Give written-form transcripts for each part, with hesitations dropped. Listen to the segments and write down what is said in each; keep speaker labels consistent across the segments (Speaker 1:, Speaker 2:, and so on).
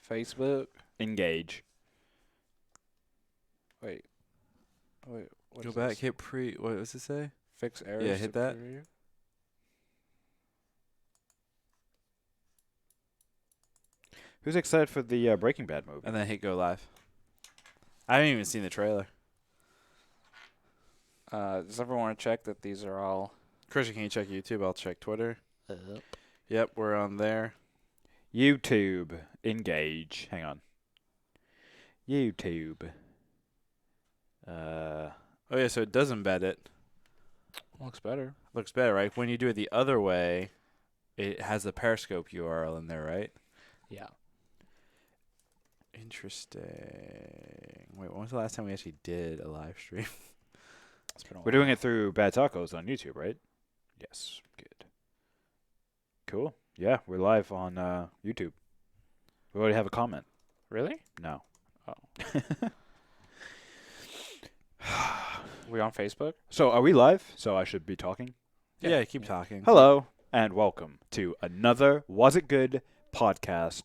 Speaker 1: Facebook.
Speaker 2: Engage.
Speaker 1: Wait. What
Speaker 3: Go
Speaker 1: is
Speaker 3: back.
Speaker 1: this?
Speaker 3: Hit pre. What does it say?
Speaker 1: Fix errors.
Speaker 3: Yeah, hit
Speaker 1: to
Speaker 3: that.
Speaker 1: preview.
Speaker 2: Who's excited for the Breaking Bad movie?
Speaker 3: And then hit go live. I haven't even seen the trailer.
Speaker 1: Does everyone want to check that these are all?
Speaker 3: Christian, can you check YouTube? I'll check Twitter. Yep, we're on there.
Speaker 2: YouTube. Engage. Hang on. YouTube.
Speaker 3: Oh yeah, so it does embed it.
Speaker 1: Looks better.
Speaker 3: Looks better, right? When you do it the other way, it has the Periscope URL in there, right?
Speaker 1: Yeah.
Speaker 3: Interesting. Wait, when was the last time we actually did a live stream?
Speaker 1: It's been a
Speaker 2: We're
Speaker 1: while.
Speaker 2: doing it through Bad Tacos on YouTube, right? Yes. Good. Cool. Yeah, we're live on YouTube. We already have a comment.
Speaker 1: Really?
Speaker 2: No.
Speaker 1: Oh. We on Facebook?
Speaker 2: So are we live? So I should be talking?
Speaker 3: Yeah, keep talking.
Speaker 2: Hello, and welcome to another Was It Good podcast.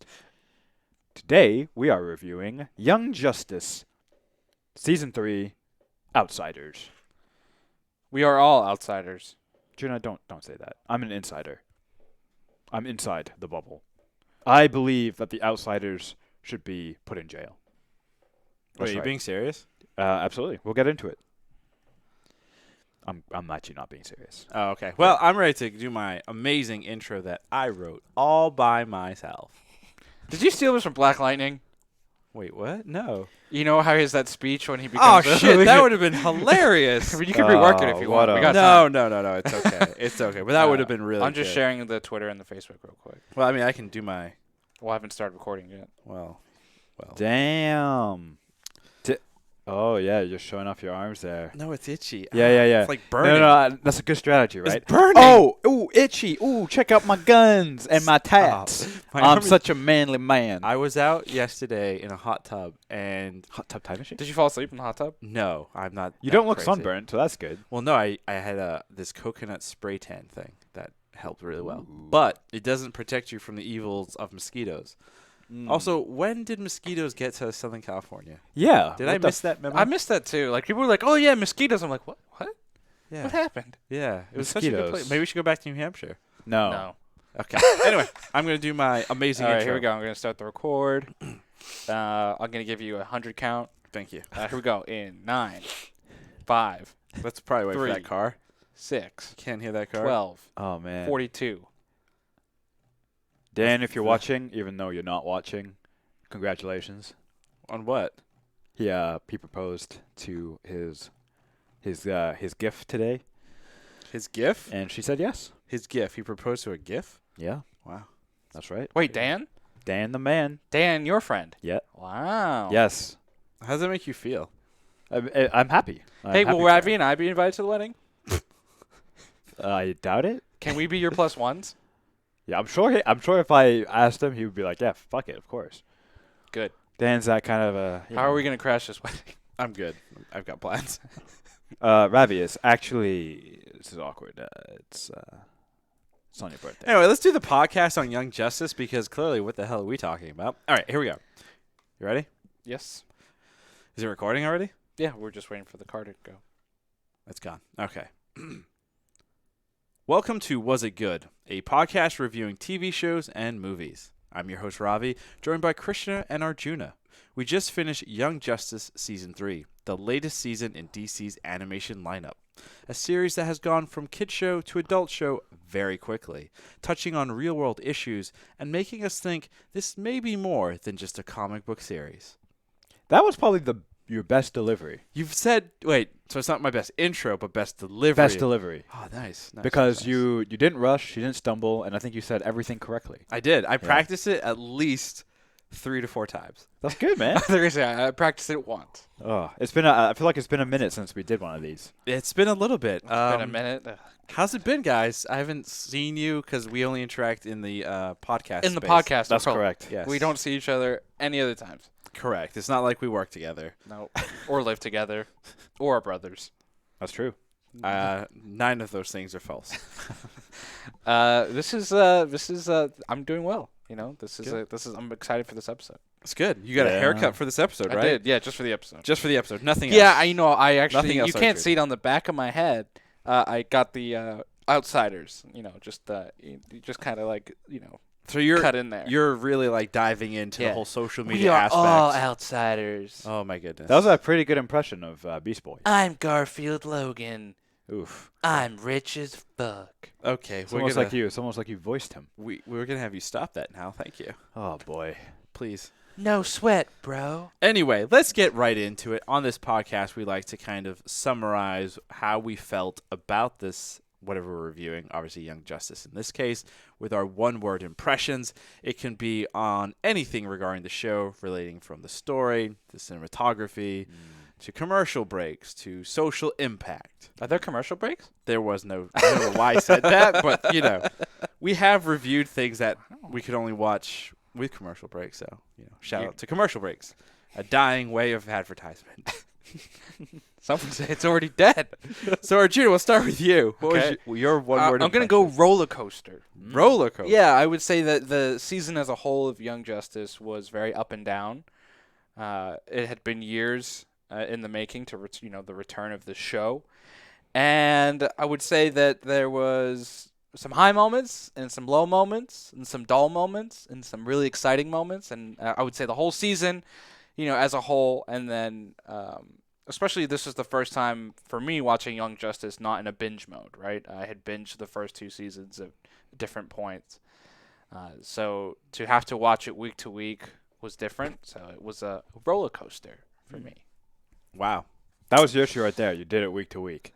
Speaker 2: Today, we are reviewing Young Justice, Season 3, Outsiders.
Speaker 1: We are all outsiders.
Speaker 2: Juna, don't say that. I'm an insider. I'm inside the bubble. I believe that the outsiders should be put in jail.
Speaker 3: Wait,
Speaker 2: That's
Speaker 3: are you
Speaker 2: right.
Speaker 3: being serious?
Speaker 2: Absolutely. We'll get into it. I'm actually not being serious.
Speaker 3: Oh, okay. Well, I'm ready to do my amazing intro that I wrote all by myself.
Speaker 1: Did you steal this from Black Lightning?
Speaker 3: Wait, what? No.
Speaker 1: You know how he has that speech when he
Speaker 3: Oh,
Speaker 1: becomes
Speaker 3: shit. That would have been hilarious.
Speaker 1: I mean, you can rework it if you
Speaker 2: what
Speaker 1: want. We
Speaker 2: a-
Speaker 1: got time.
Speaker 3: No. It's okay. It's okay. But that would have been really
Speaker 1: I'm just
Speaker 3: good.
Speaker 1: sharing the Twitter and the Facebook real quick.
Speaker 3: Well, I mean, I can do my...
Speaker 1: Well, I haven't started recording yet.
Speaker 3: Well.
Speaker 2: Damn. Oh, yeah, you're showing off your arms there.
Speaker 3: No, it's itchy.
Speaker 2: Yeah.
Speaker 3: It's like burning.
Speaker 2: No, that's a good strategy, right?
Speaker 3: It's burning.
Speaker 2: Oh, ooh, itchy. Ooh, check out my guns and my tats.
Speaker 3: My
Speaker 2: I'm
Speaker 3: arm is-
Speaker 2: such a manly man.
Speaker 3: I was out yesterday in a hot tub, and...
Speaker 2: Hot tub time machine?
Speaker 1: Did you fall asleep in the hot tub?
Speaker 3: No, I'm not.
Speaker 2: You
Speaker 3: that
Speaker 2: don't look
Speaker 3: crazy.
Speaker 2: sunburned, so that's good.
Speaker 3: Well, no, I had this coconut spray tan thing that helped really well. But it doesn't protect you from the evils of mosquitoes. Also, when did mosquitoes get to Southern California?
Speaker 2: Yeah.
Speaker 3: Did
Speaker 2: what
Speaker 3: I
Speaker 2: the
Speaker 3: miss that memo?
Speaker 1: I missed that too. Like people were like, "Oh yeah, mosquitoes." I'm like, "What? What?
Speaker 3: Yeah.
Speaker 1: What happened?"
Speaker 3: Yeah. It was such a good
Speaker 2: Mosquitoes.
Speaker 3: place. Maybe we should go back to New Hampshire.
Speaker 2: No.
Speaker 1: No.
Speaker 3: Okay. Anyway, I'm going to do my amazing
Speaker 1: All right,
Speaker 3: intro.
Speaker 1: here we go. I'm gonna start the record. I'm gonna give you a 100 count.
Speaker 3: Thank you.
Speaker 1: Here we go. In 9, 5,
Speaker 3: Let's probably wait for
Speaker 1: 3.
Speaker 3: that car.
Speaker 1: 6,
Speaker 3: Can't hear that car.
Speaker 1: 12,
Speaker 2: Oh, man.
Speaker 1: 42.
Speaker 2: Dan, if you're watching, even though you're not watching, congratulations.
Speaker 3: On what?
Speaker 2: He proposed to his gift today,
Speaker 3: His GIF?
Speaker 2: and she said yes.
Speaker 3: His GIF. He proposed to a GIF?
Speaker 2: Yeah,
Speaker 3: Wow.
Speaker 2: that's right.
Speaker 1: Wait, Dan?
Speaker 2: Dan the man.
Speaker 1: Dan, your friend?
Speaker 2: Yeah.
Speaker 1: Wow.
Speaker 2: Yes.
Speaker 3: How does that make you feel?
Speaker 2: I'm happy.
Speaker 1: Hey, will Ravi and I be invited to the wedding?
Speaker 2: I doubt it.
Speaker 1: Can we be your plus ones?
Speaker 2: Yeah, I'm sure. I'm sure if I asked him, he would be like, "Yeah, fuck it, of course."
Speaker 1: Good.
Speaker 2: Dan's that kind of a.
Speaker 1: How are we gonna crash this wedding?
Speaker 3: I'm good. I've got plans.
Speaker 2: Ravi, is actually, this is awkward. It's on your birthday.
Speaker 3: Anyway, let's do the podcast on Young Justice because clearly what the hell are we talking about? All right, here we go. You ready?
Speaker 1: Yes.
Speaker 3: Is it recording already?
Speaker 1: Yeah, we're just waiting for the car to go.
Speaker 3: It's gone. Okay. Welcome to Was It Good, a podcast reviewing TV shows and movies. I'm your host, Ravi, joined by Krishna and Arjuna. We just finished Young Justice Season 3, the latest season in DC's animation lineup. A series that has gone from kid show to adult show very quickly, touching on real-world issues and making us think this may be more than just a comic book series.
Speaker 2: That was probably your best delivery.
Speaker 3: You've said, wait, so it's not my best intro, but best delivery.
Speaker 2: Best delivery.
Speaker 3: Oh, nice.
Speaker 2: Because
Speaker 3: nice.
Speaker 2: you didn't rush, you didn't stumble, and I think you said everything correctly.
Speaker 3: I did. I practiced it at least 3 to 4 times.
Speaker 2: That's good, man.
Speaker 1: I practiced it once.
Speaker 2: Oh, it's been. I feel like it's been a minute since we did one of these.
Speaker 3: It's been a little bit.
Speaker 1: It's been a minute.
Speaker 3: How's it been, guys? I haven't seen you because we only interact in the podcast
Speaker 1: In the
Speaker 3: space.
Speaker 1: podcast.
Speaker 2: That's
Speaker 1: approach.
Speaker 2: correct.
Speaker 3: Yes.
Speaker 1: We don't see each other any other times.
Speaker 3: Correct. It's not like we work together.
Speaker 1: No. Or live together. Or are brothers.
Speaker 2: That's true.
Speaker 3: 9 of those things are false.
Speaker 1: This is I'm doing well. This is
Speaker 3: Good.
Speaker 1: I'm excited for this episode.
Speaker 3: It's good. You got a
Speaker 2: Yeah.
Speaker 3: haircut for this episode, right?
Speaker 1: I did, yeah, just for the episode.
Speaker 3: Just for the episode. Nothing
Speaker 1: Yeah,
Speaker 3: else.
Speaker 1: I actually
Speaker 3: Nothing else
Speaker 1: you
Speaker 3: I
Speaker 1: can't
Speaker 3: treated.
Speaker 1: see it on the back of my head. I got the outsiders. Just you just kind of like
Speaker 3: So you're
Speaker 1: cut in there.
Speaker 3: You're really like diving into the
Speaker 1: Yeah.
Speaker 3: whole social
Speaker 1: We
Speaker 3: media
Speaker 1: are
Speaker 3: aspect.
Speaker 1: all outsiders.
Speaker 3: Oh my goodness.
Speaker 2: That was a pretty good impression of Beast Boy.
Speaker 1: I'm Garfield Logan.
Speaker 2: Oof.
Speaker 1: I'm rich as fuck.
Speaker 3: okay.
Speaker 2: It's almost like you. It's almost like you voiced him.
Speaker 3: We're gonna have you stop that now. Thank you,
Speaker 2: Oh boy.
Speaker 3: please.
Speaker 1: No sweat, bro.
Speaker 3: Anyway, let's get right into it. On this podcast, we like to kind of summarize how we felt about this, whatever we're reviewing, obviously Young Justice in this case, with our one-word impressions. It can be on anything regarding the show, relating from the story, the cinematography, to commercial breaks, to social impact.
Speaker 1: Are there commercial breaks?
Speaker 3: There was no, I don't know why I said that, but, we have reviewed things that we could only watch with commercial breaks, so, shout out to commercial breaks. A dying way of advertisement.
Speaker 1: Some would say it's already dead.
Speaker 3: So, Arjuna, we'll start with you. What
Speaker 1: Okay.
Speaker 3: was your one-word
Speaker 1: I'm going to go roller coaster.
Speaker 3: roller coaster.
Speaker 1: Yeah, I would say that the season as a whole of Young Justice was very up and down. It had been years in the making to the return of the show, and I would say that there was some high moments and some low moments and some dull moments and some really exciting moments, and I would say the whole season, as a whole, and then especially this was the first time for me watching Young Justice not in a binge mode, right? I had binged the first 2 seasons at different points. So to have to watch it week to week was different. So it was a roller coaster for me.
Speaker 3: Wow.
Speaker 2: That was your issue right there. You did it week to week.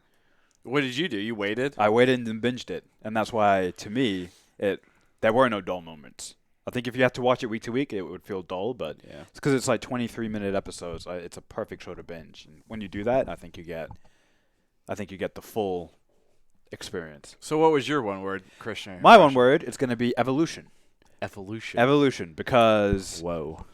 Speaker 3: What did you do? You waited?
Speaker 2: I waited and binged it, and that's why, to me, there were no dull moments. I think if you had to watch it week to week, it would feel dull, but
Speaker 3: Yeah.
Speaker 2: it's because it's like 23-minute episodes. It's a perfect show to binge. And when you do that, I think you get the full experience.
Speaker 3: So what was your one word, Krishna?
Speaker 2: My one word, it's going to be evolution.
Speaker 3: Evolution.
Speaker 2: Evolution, because
Speaker 3: Whoa.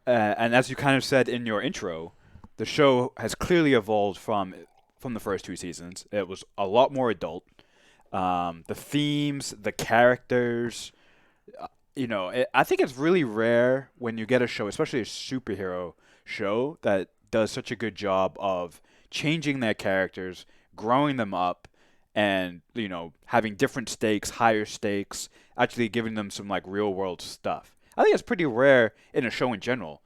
Speaker 2: and as you kind of said in your intro, the show has clearly evolved from the first 2 seasons. It was a lot more adult. The themes, the characters, I think it's really rare when you get a show, especially a superhero show, that does such a good job of changing their characters, growing them up, and having different stakes, higher stakes, actually giving them some like real world stuff. I think it's pretty rare in a show in general,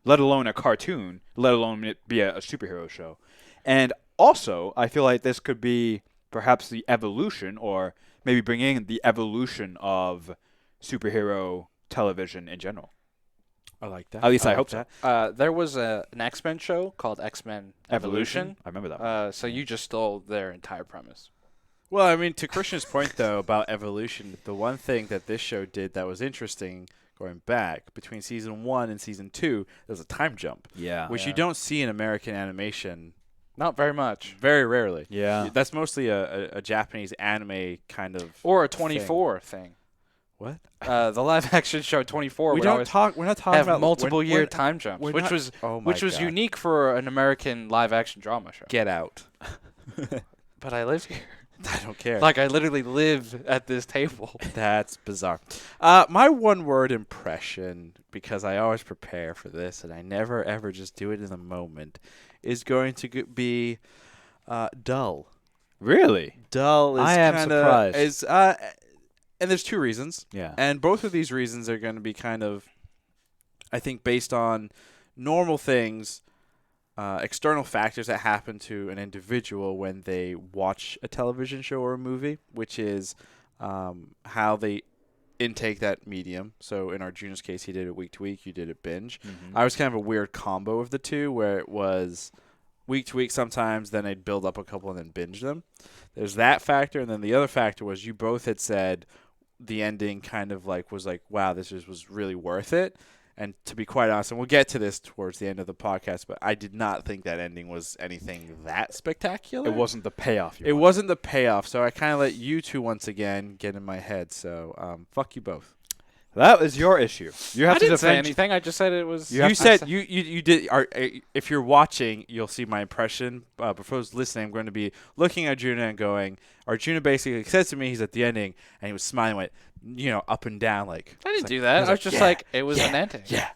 Speaker 2: let alone a cartoon, let alone it be a superhero show. And also, I feel like this could be perhaps the evolution, or maybe bringing the evolution of superhero television in general.
Speaker 3: I like that.
Speaker 2: At least I
Speaker 3: like
Speaker 2: hope so.
Speaker 3: that.
Speaker 1: There was an X-Men show called X-Men Evolution.
Speaker 2: I remember that one.
Speaker 1: So you just stole their entire premise.
Speaker 3: Well, I mean, to Krishna's point, though, about evolution, the one thing that this show did that was interesting going back between season 1 and season 2, there was a time jump,
Speaker 2: Yeah.
Speaker 3: which you don't see in American animation
Speaker 1: Not very much.
Speaker 3: very rarely.
Speaker 2: Yeah.
Speaker 3: That's mostly a Japanese anime kind of.
Speaker 1: Or a 24 thing.
Speaker 3: What?
Speaker 1: The live-action show 24
Speaker 3: We
Speaker 1: would
Speaker 3: don't
Speaker 1: always
Speaker 3: talk. We're not talking
Speaker 1: have
Speaker 3: about
Speaker 1: multiple-year time jumps,
Speaker 3: we're
Speaker 1: which
Speaker 3: not-
Speaker 1: was
Speaker 3: oh my
Speaker 1: which was
Speaker 3: God.
Speaker 1: unique for an American live-action drama show.
Speaker 3: Get out.
Speaker 1: But I live here.
Speaker 3: I don't care.
Speaker 1: Like, I literally live at this table.
Speaker 3: That's bizarre. My one-word impression, because I always prepare for this and I never ever just do it in the moment, is going to be dull.
Speaker 2: Really?
Speaker 3: Dull is
Speaker 2: I am
Speaker 3: kinda,
Speaker 2: surprised.
Speaker 3: Is and there's 2 reasons,
Speaker 2: Yeah.
Speaker 3: and both of these reasons are going to be kind of, I think, based on normal things, external factors that happen to an individual when they watch a television show or a movie, which is how they intake that medium. So in Arjuna's case, he did it week to week. You did it binge.
Speaker 2: Mm-hmm.
Speaker 3: I was kind of a weird combo of the two, where it was week to week sometimes, then I'd build up a couple and then binge them. There's that factor, and then the other factor was you both had said the ending kind of was like, wow, this was really worth it. And to be quite honest, and we'll get to this towards the end of the podcast, but I did not think that ending was anything that spectacular.
Speaker 2: It wasn't the payoff.
Speaker 3: It wasn't the payoff, so I kind of let you two once again get in my head. So fuck you both.
Speaker 2: That was your issue. You have
Speaker 1: I
Speaker 2: to
Speaker 1: didn't say
Speaker 2: defend.
Speaker 1: anything. I just said it was.
Speaker 3: You said you did. If you're watching, you'll see my impression. But for those listening, I'm going to be looking at Arjuna and going. Arjuna basically said to me, he's at the ending, and he was smiling, went, up and down, like.
Speaker 1: I didn't do that. I was just like, it was an ending.
Speaker 3: Yeah.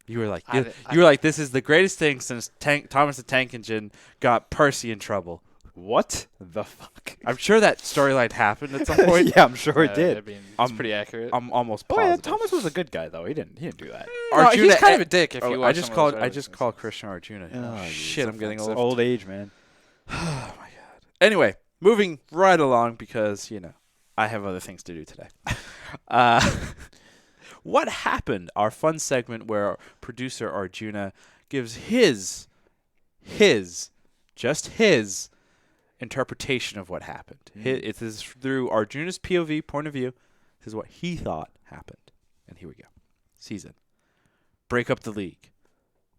Speaker 3: You were like,
Speaker 1: I
Speaker 3: you were like, this is the greatest thing since Thomas the Tank Engine got Percy in trouble.
Speaker 2: What the fuck?
Speaker 3: I'm sure that storyline happened at some point.
Speaker 2: Yeah, I'm sure it did.
Speaker 1: I mean, it's pretty accurate.
Speaker 3: I'm almost
Speaker 2: Oh
Speaker 3: positive.
Speaker 2: yeah, Thomas was a good guy though. He didn't do that.
Speaker 1: No, he's kind of a dick if you watch
Speaker 3: I
Speaker 1: some of those
Speaker 3: just
Speaker 1: early
Speaker 3: called Krishna Arjuna.
Speaker 2: Oh,
Speaker 3: Shit, I'm getting old.
Speaker 2: Old age, man.
Speaker 3: Oh my god. Anyway, moving right along because I have other things to do today. What happened? Our fun segment where our producer Arjuna gives his interpretation of what happened. It is through Arjuna's POV point of view. This is what he thought happened. And here we go. Season. Break up the league.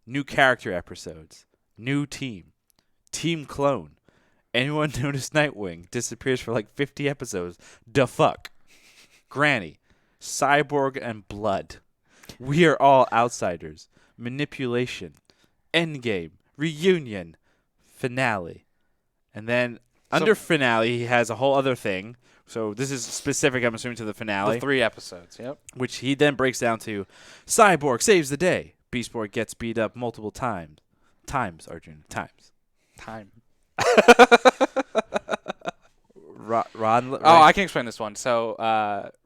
Speaker 3: New character episodes. New team. Team clone. Anyone notice Nightwing disappears for like 50 episodes? Da fuck. Granny. Cyborg and blood. We are all outsiders. Manipulation. Endgame. Reunion. Finale. And then under finale, he has a whole other thing. So this is specific, I'm assuming, to the finale.
Speaker 1: The 3 episodes, yep.
Speaker 3: Which he then breaks down to Cyborg saves the day. Beast Boy gets beat up multiple times. Arjun. Times.
Speaker 1: Time.
Speaker 3: I
Speaker 1: I can explain this one. So,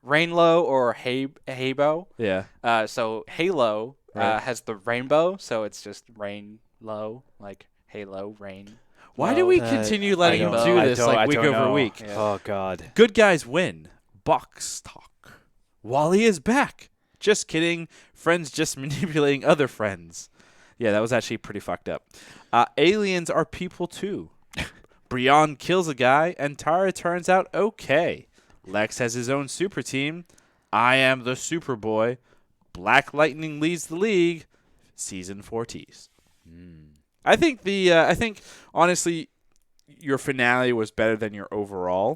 Speaker 1: Rainlow or Habo.
Speaker 3: Yeah.
Speaker 1: So Halo
Speaker 3: Right.
Speaker 1: has the rainbow, so it's just rain low, like Halo, rain.
Speaker 3: Why
Speaker 1: low.
Speaker 3: do we continue letting him
Speaker 1: don't-
Speaker 3: do
Speaker 1: I
Speaker 3: this like week over week?
Speaker 1: Yeah.
Speaker 2: Oh god.
Speaker 3: Good guys win. Box talk. Wally is back. Just kidding. Friends just manipulating other friends. Yeah, that was actually pretty fucked up. Aliens are people too. Brian kills a guy, and Tara turns out okay. Lex has his own super team. I am the Superboy. Black Lightning leads the league. Season 4 tease. I think honestly, your finale was better than your overall.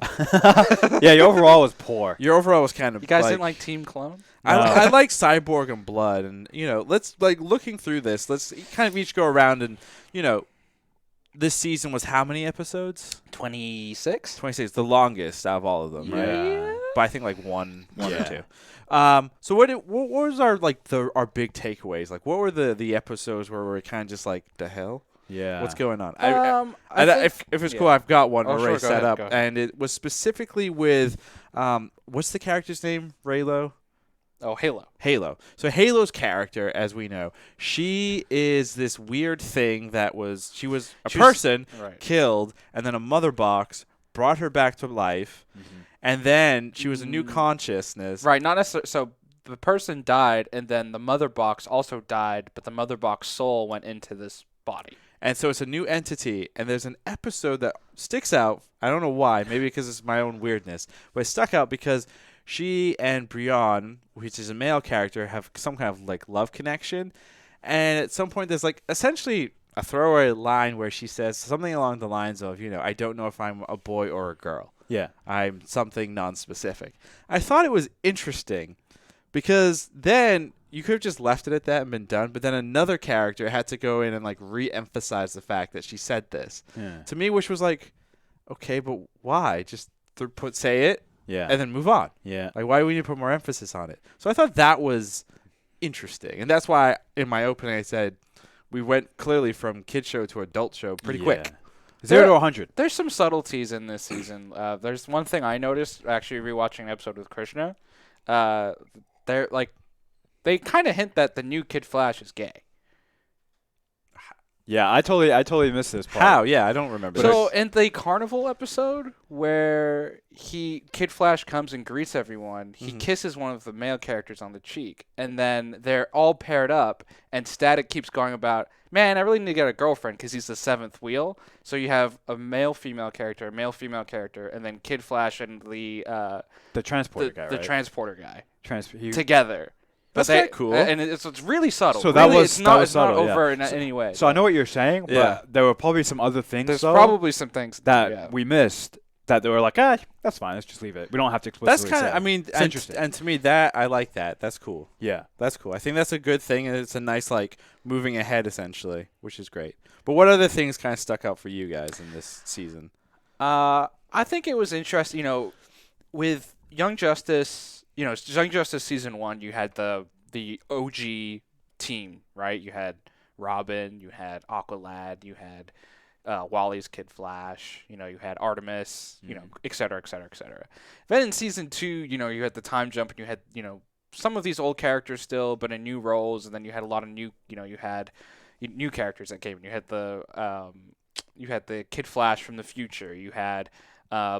Speaker 2: Yeah, your overall was poor.
Speaker 3: Your overall was kind of.
Speaker 1: You guys didn't like Team Clone?
Speaker 3: I like Cyborg and Blood, and let's looking through this. Let's kind of each go around and this season was how many episodes?
Speaker 1: 26.
Speaker 3: 26, the longest out of all of them, right?
Speaker 2: Yeah.
Speaker 3: But I think like one or
Speaker 2: Yeah.
Speaker 3: two. So what was our our big takeaways? Like, what were the episodes where we're kind of just like, the hell?
Speaker 2: Yeah.
Speaker 3: What's going on?
Speaker 1: I think-
Speaker 3: if it's
Speaker 1: yeah.
Speaker 3: cool, I've got one
Speaker 1: Oh,
Speaker 3: already
Speaker 1: sure, go
Speaker 3: set
Speaker 1: ahead,
Speaker 3: up,
Speaker 1: go ahead.
Speaker 3: and it was specifically with what's the character's name? Raylo.
Speaker 1: Oh, Halo.
Speaker 3: Halo. So Halo's character, as we know, she is this weird thing that she was a person
Speaker 1: Right.
Speaker 3: killed, and then a mother box brought her back to life, and then she was a new consciousness.
Speaker 1: Right, not necessarily. So the person died, and then the mother box also died, but the mother box soul went into this body.
Speaker 3: And so it's a new entity, and there's an episode that sticks out. I don't know why. Maybe because it's my own weirdness. But it stuck out because she and Brian, which is a male character, have some kind of like love connection. And at some point there's like essentially a throwaway line where she says something along the lines of, I don't know if I'm a boy or a girl.
Speaker 2: Yeah.
Speaker 3: I'm something non-specific. I thought it was interesting because then you could have just left it at that and been done, but then another character had to go in and like re-emphasize the fact that she said this
Speaker 2: Yeah.
Speaker 3: to me, which was like, okay, but why? Just say it
Speaker 2: Yeah.
Speaker 3: and then move on.
Speaker 2: Yeah.
Speaker 3: Like, why do we need to put more emphasis on it? So I thought that was interesting, and that's why in my opening I said we went clearly from kid show to adult show pretty quick.
Speaker 2: 0 to 100.
Speaker 1: There's some subtleties in this season. There's one thing I noticed actually rewatching an episode with Krishna. They kind of hint that the new Kid Flash is gay.
Speaker 2: Yeah, I totally missed this part.
Speaker 3: How? Yeah, I don't remember.
Speaker 1: So in the carnival episode where Kid Flash comes and greets everyone, he kisses one of the male characters on the cheek, and then they're all paired up, and Static keeps going about, man, I really need to get a girlfriend because he's the 7th wheel. So you have a male-female character, and then Kid Flash and the
Speaker 2: transporter guy, right?
Speaker 1: transporter guy
Speaker 2: He-
Speaker 1: together.
Speaker 3: That's kinda cool.
Speaker 1: And it's really subtle.
Speaker 2: So that
Speaker 1: Really,
Speaker 2: was-
Speaker 1: it's
Speaker 2: that
Speaker 1: not,
Speaker 2: was
Speaker 1: it's not
Speaker 2: subtle, yeah.
Speaker 1: over in any way.
Speaker 2: So I know what you're saying, but
Speaker 3: Yeah.
Speaker 2: there were probably some other things
Speaker 1: There's
Speaker 2: though,
Speaker 1: probably some things
Speaker 2: that
Speaker 1: yeah.
Speaker 2: we missed that they were like, that's fine. Let's just leave it. We don't have to
Speaker 3: That's
Speaker 2: explicitly
Speaker 3: kind
Speaker 2: say.
Speaker 3: of, I mean,
Speaker 2: It's interesting.
Speaker 3: and to me that I like that. That's cool.
Speaker 2: Yeah.
Speaker 3: That's cool. I think that's a good thing, and it's a nice like moving ahead essentially, which is great. But what other things kind of stuck out for you guys in this season?
Speaker 1: I think it was interesting. With Young Justice, Young Justice season 1, you had the OG team, right? You had Robin, you had Aqualad, you had Wally's Kid Flash, you had Artemis, et cetera, et cetera, et cetera. Then in season 2, you had the time jump, and you had, some of these old characters still, but in new roles, and then you had a lot of new, you had new characters that came in. You had the Kid Flash from the future. You had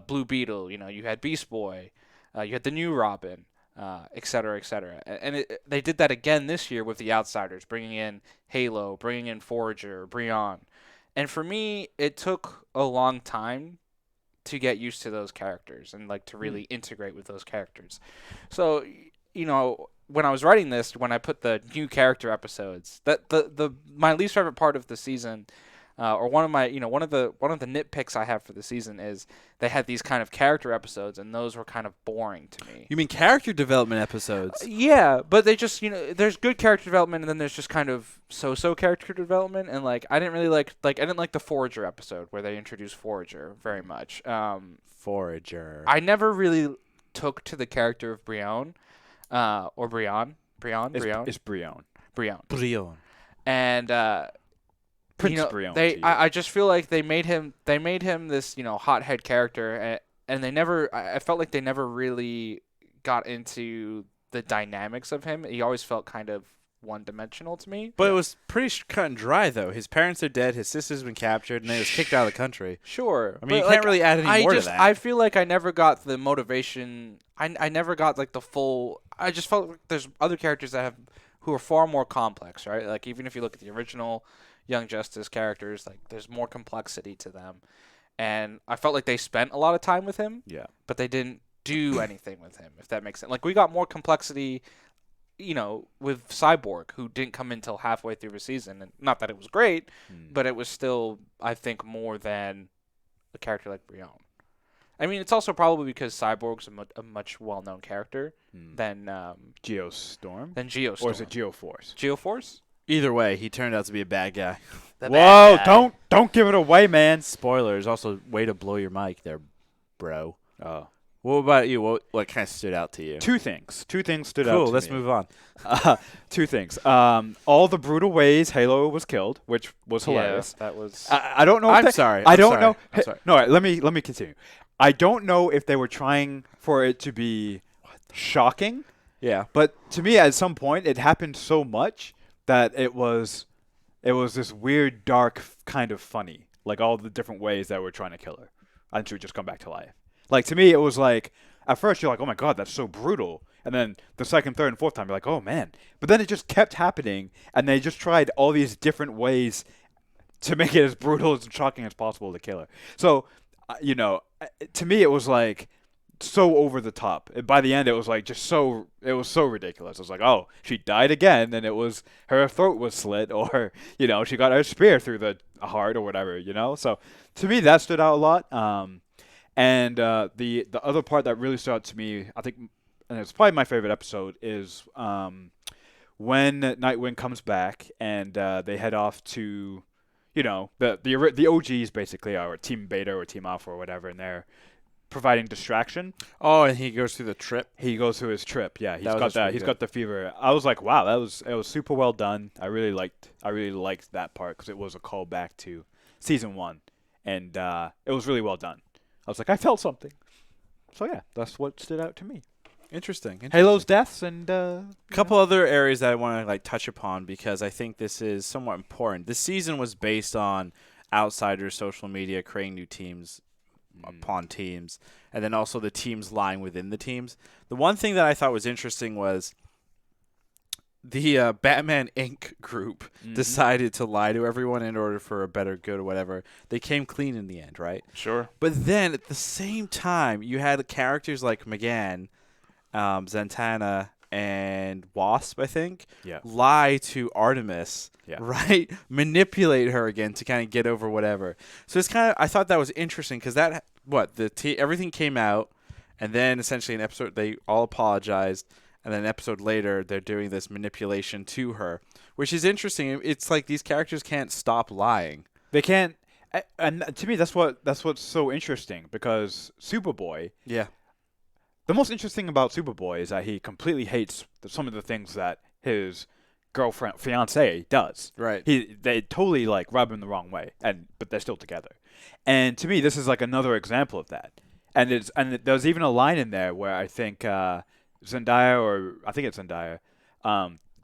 Speaker 1: Blue Beetle. You had Beast Boy. You had the new Robin, et cetera, et cetera. And they did that again this year with the Outsiders, bringing in Halo, bringing in Forager, Brion. And for me, it took a long time to get used to those characters and to really integrate with those characters. So, when I was writing this, when I put the new character episodes, that my least favorite part of the season, or one of the nitpicks I have for the season is they had these kind of character episodes, and those were kind of boring to me.
Speaker 3: You mean character development episodes?
Speaker 1: Yeah, but they just there's good character development, and then there's just kind of so character development, and I didn't really I didn't like the Forager episode where they introduced Forager very much.
Speaker 3: Forager.
Speaker 1: I never really took to the character of Brion, or Brion.
Speaker 2: It's Brion.
Speaker 3: Brion.
Speaker 1: And
Speaker 2: Prince Brion.
Speaker 1: I just feel like they made him this hothead character, and they never. I felt like they never really got into the dynamics of him. He always felt kind of one-dimensional to me.
Speaker 3: But it was pretty cut and dry, though. His parents are dead. His sister's been captured, and he was kicked out of the country.
Speaker 1: Sure.
Speaker 3: I mean, you can't really add any more to that.
Speaker 1: I feel like I never got the motivation. I never got the full. I just felt like there's other characters who are far more complex, right? Even if you look at the original Young Justice characters, there's more complexity to them. And I felt like they spent a lot of time with him.
Speaker 2: Yeah.
Speaker 1: But they didn't do anything with him, if that makes sense. We got more complexity, with Cyborg, who didn't come in until halfway through the season. And not that it was great, but it was still, I think, more than a character like Brion. I mean, it's also probably because Cyborg's a much well-known character than
Speaker 2: Geostorm.
Speaker 1: Geostorm.
Speaker 2: Or is it Geoforce?
Speaker 1: Geoforce?
Speaker 3: Either way, he turned out to be a bad guy.
Speaker 2: Whoa! Don't give it away, man.
Speaker 3: Spoilers. Also, way to blow your mic there, bro.
Speaker 2: Oh.
Speaker 3: What about you? What kind of stood out to you?
Speaker 2: Two things stood out to me.
Speaker 3: Cool, let's move on.
Speaker 2: Two things. All the brutal ways Halo was killed, which was hilarious.
Speaker 1: Yeah, that was...
Speaker 2: I don't know.
Speaker 3: I'm sorry.
Speaker 2: I don't know.
Speaker 3: I'm sorry.
Speaker 2: No, let me continue. I don't know if they were trying for it to be shocking.
Speaker 3: Yeah.
Speaker 2: But to me, at some point, it happened so much that it was this weird, dark kind of funny. All the different ways that we're trying to kill her. And she would just come back to life. To me, it was at first you're like, oh my God, that's so brutal. And then the second, third, and fourth time, you're like, oh man. But then it just kept happening, and they just tried all these different ways to make it as brutal and shocking as possible to kill her. So, to me, it was so over the top. And by the end, it was it was so ridiculous. It was oh, she died again, and it was her throat was slit, or she got her spear through the heart or whatever. So to me, that stood out a lot. And the other part that really stood out to me, I think, and it's probably my favorite episode, is when Nightwing comes back and they head off to, the OGs basically are Team Beta or Team Alpha or whatever, and they're providing distraction.
Speaker 3: Oh, and he goes through the trip.
Speaker 2: He goes through his trip. Yeah, he's
Speaker 3: He's
Speaker 2: got the fever. I was like, wow, it was super well done. I really liked that part because it was a callback to season 1, and it was really well done. I was like, I felt something. So yeah, that's what stood out to me.
Speaker 3: Interesting.
Speaker 2: Halo's deaths and
Speaker 3: a couple other areas that I want to touch upon because I think this is somewhat important. This season was based on outsiders, social media, creating new teams upon teams, and then also the teams lying within the teams. The one thing that I thought was interesting was the Batman Inc. group decided to lie to everyone in order for a better good or whatever. They came clean in the end, right?
Speaker 1: Sure.
Speaker 3: But then at the same time, you had characters like McGann, Zatanna, and Wasp, I think, lie to Artemis, manipulate her again to kind of get over whatever. So it's I thought that was interesting because that everything came out, and then essentially an episode they all apologized, and then an episode later they're doing this manipulation to her, which is interesting. It's like these characters can't stop lying.
Speaker 2: They can't, and to me that's what's so interesting because Superboy.
Speaker 3: Yeah.
Speaker 2: The most interesting about Superboy is that he completely hates some of the things that his girlfriend, fiance does.
Speaker 3: Right.
Speaker 2: They totally like rub him the wrong way, but they're still together. And to me, this is like another example of that. And there's even a line in there where I think Zendaya,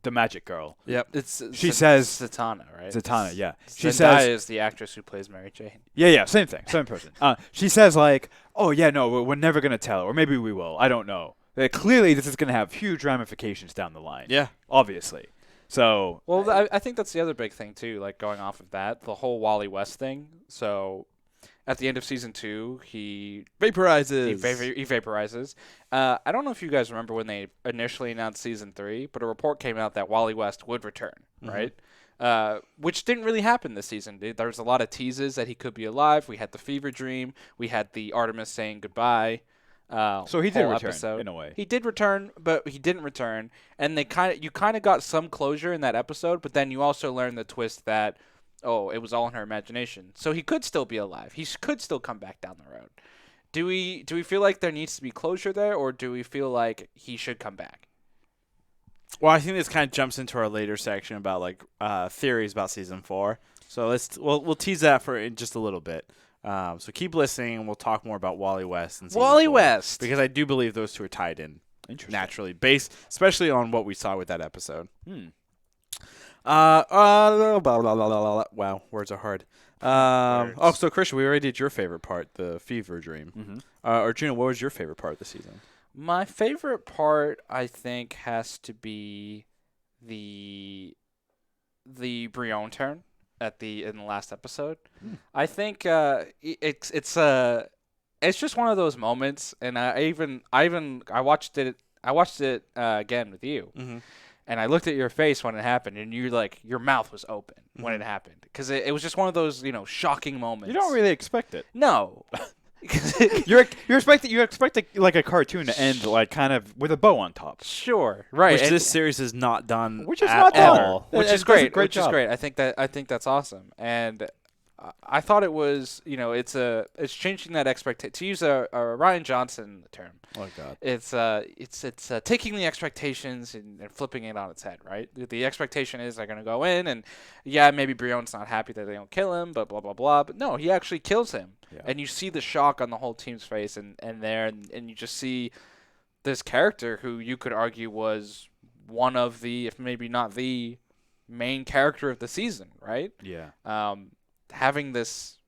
Speaker 2: the magic girl.
Speaker 3: Yep.
Speaker 2: She says
Speaker 1: Zatanna, right?
Speaker 2: Zatanna, yeah. She
Speaker 1: Zendaya
Speaker 2: says
Speaker 1: is the actress who plays Mary Jane.
Speaker 2: yeah, same thing, same person. She says like, oh yeah, no, we're never gonna tell, or maybe we will. I don't know. Clearly, this is gonna have huge ramifications down the line.
Speaker 3: Yeah.
Speaker 2: Obviously. So.
Speaker 1: Well, I think that's the other big thing too. Like going off of that, the whole Wally West thing. So, at the end of season 2, he
Speaker 3: Vaporizes.
Speaker 1: He vaporizes. I don't know if you guys remember when they initially announced season 3, but a report came out that Wally West would return, right? Which didn't really happen this season. There was a lot of teases that he could be alive. We had the fever dream. We had the Artemis saying goodbye.
Speaker 2: So he did
Speaker 1: whole
Speaker 2: return
Speaker 1: episode.
Speaker 2: in a way.
Speaker 1: He did return, but he didn't return. And you kind of got some closure in that episode, but then you also learned the twist that it was all in her imagination. So he could still be alive. He could still come back down the road. Do we feel like there needs to be closure there, or do we feel like he should come back?
Speaker 3: Well, I think this kind of jumps into our later section about like theories about season 4. So we'll tease that for just a little bit. So keep listening, and we'll talk more about Wally West and
Speaker 1: Wally West,
Speaker 3: because I do believe those two are tied in naturally, based especially on what we saw with that episode. Wow, words are hard. So Christian, we already did your favorite part, the fever dream. Arjuna, what was your favorite part of the season?
Speaker 1: My favorite part, I think, has to be the Brion turn in the last episode. I think it's just one of those moments, and I watched it again with you. And I looked at your face when it happened, and your mouth was open when it happened, because it was just one of those shocking moments.
Speaker 2: You don't really expect it.
Speaker 1: No.
Speaker 2: you expect like a cartoon to end like kind of with a bow on top.
Speaker 1: Sure, right.
Speaker 3: Which this series has not done,
Speaker 2: which is not done,
Speaker 3: all.
Speaker 1: Which is great. Which is great. I think that's awesome, and I thought it was it's changing that expectation. To use a Ryan Johnson term.
Speaker 3: Oh God.
Speaker 1: It's taking the expectations and flipping it on its head, right? The expectation is they're gonna go in and maybe Brion's not happy that they don't kill him, but blah blah blah. But no, he actually kills him, and you see the shock on the whole team's face, and you just see this character who you could argue was one of the, if maybe not the main character of the season, right?
Speaker 2: Yeah.
Speaker 1: Having this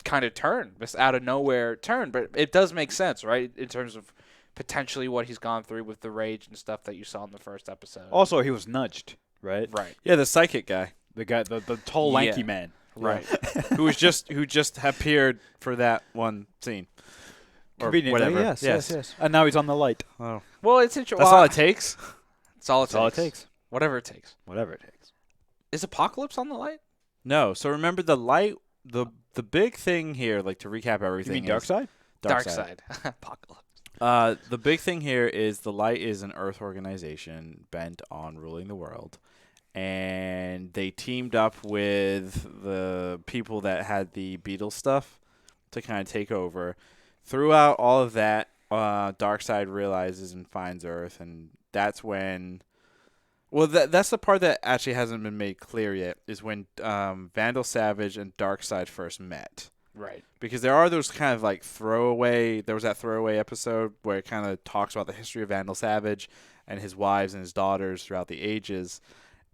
Speaker 1: kind of turn, this out of nowhere turn, but it does make sense, right? In terms of potentially what he's gone through with the rage and stuff that you saw in the first episode.
Speaker 2: Also, he was nudged, right?
Speaker 1: Right.
Speaker 3: Yeah, the psychic guy,
Speaker 2: the tall, lanky man,
Speaker 1: right?
Speaker 3: who just appeared for that one scene. Or whatever.
Speaker 2: Yes. And now he's on the light.
Speaker 3: Oh.
Speaker 1: Well, it's interesting.
Speaker 3: That's all it takes.
Speaker 1: It's all it
Speaker 2: That's all it takes.
Speaker 1: Whatever it takes.
Speaker 2: Whatever it takes.
Speaker 1: Is Apocalypse on the light?
Speaker 3: No. So remember the light. The big thing here, like to recap everything.
Speaker 2: You mean Darkseid?
Speaker 1: Darkseid. Apocalypse.
Speaker 3: The big thing here is the Light is an Earth organization bent on ruling the world, and they teamed up with the people that had the Beetle stuff to kind of take over. Throughout all of that, Darkseid realizes and finds Earth, and that's when. Well, that's the part that actually hasn't been made clear yet, is when Vandal Savage and Darkseid first met.
Speaker 1: Right.
Speaker 3: Because there are those kind of like there was that throwaway episode where it kind of talks about the history of Vandal Savage and his wives and his daughters throughout the ages.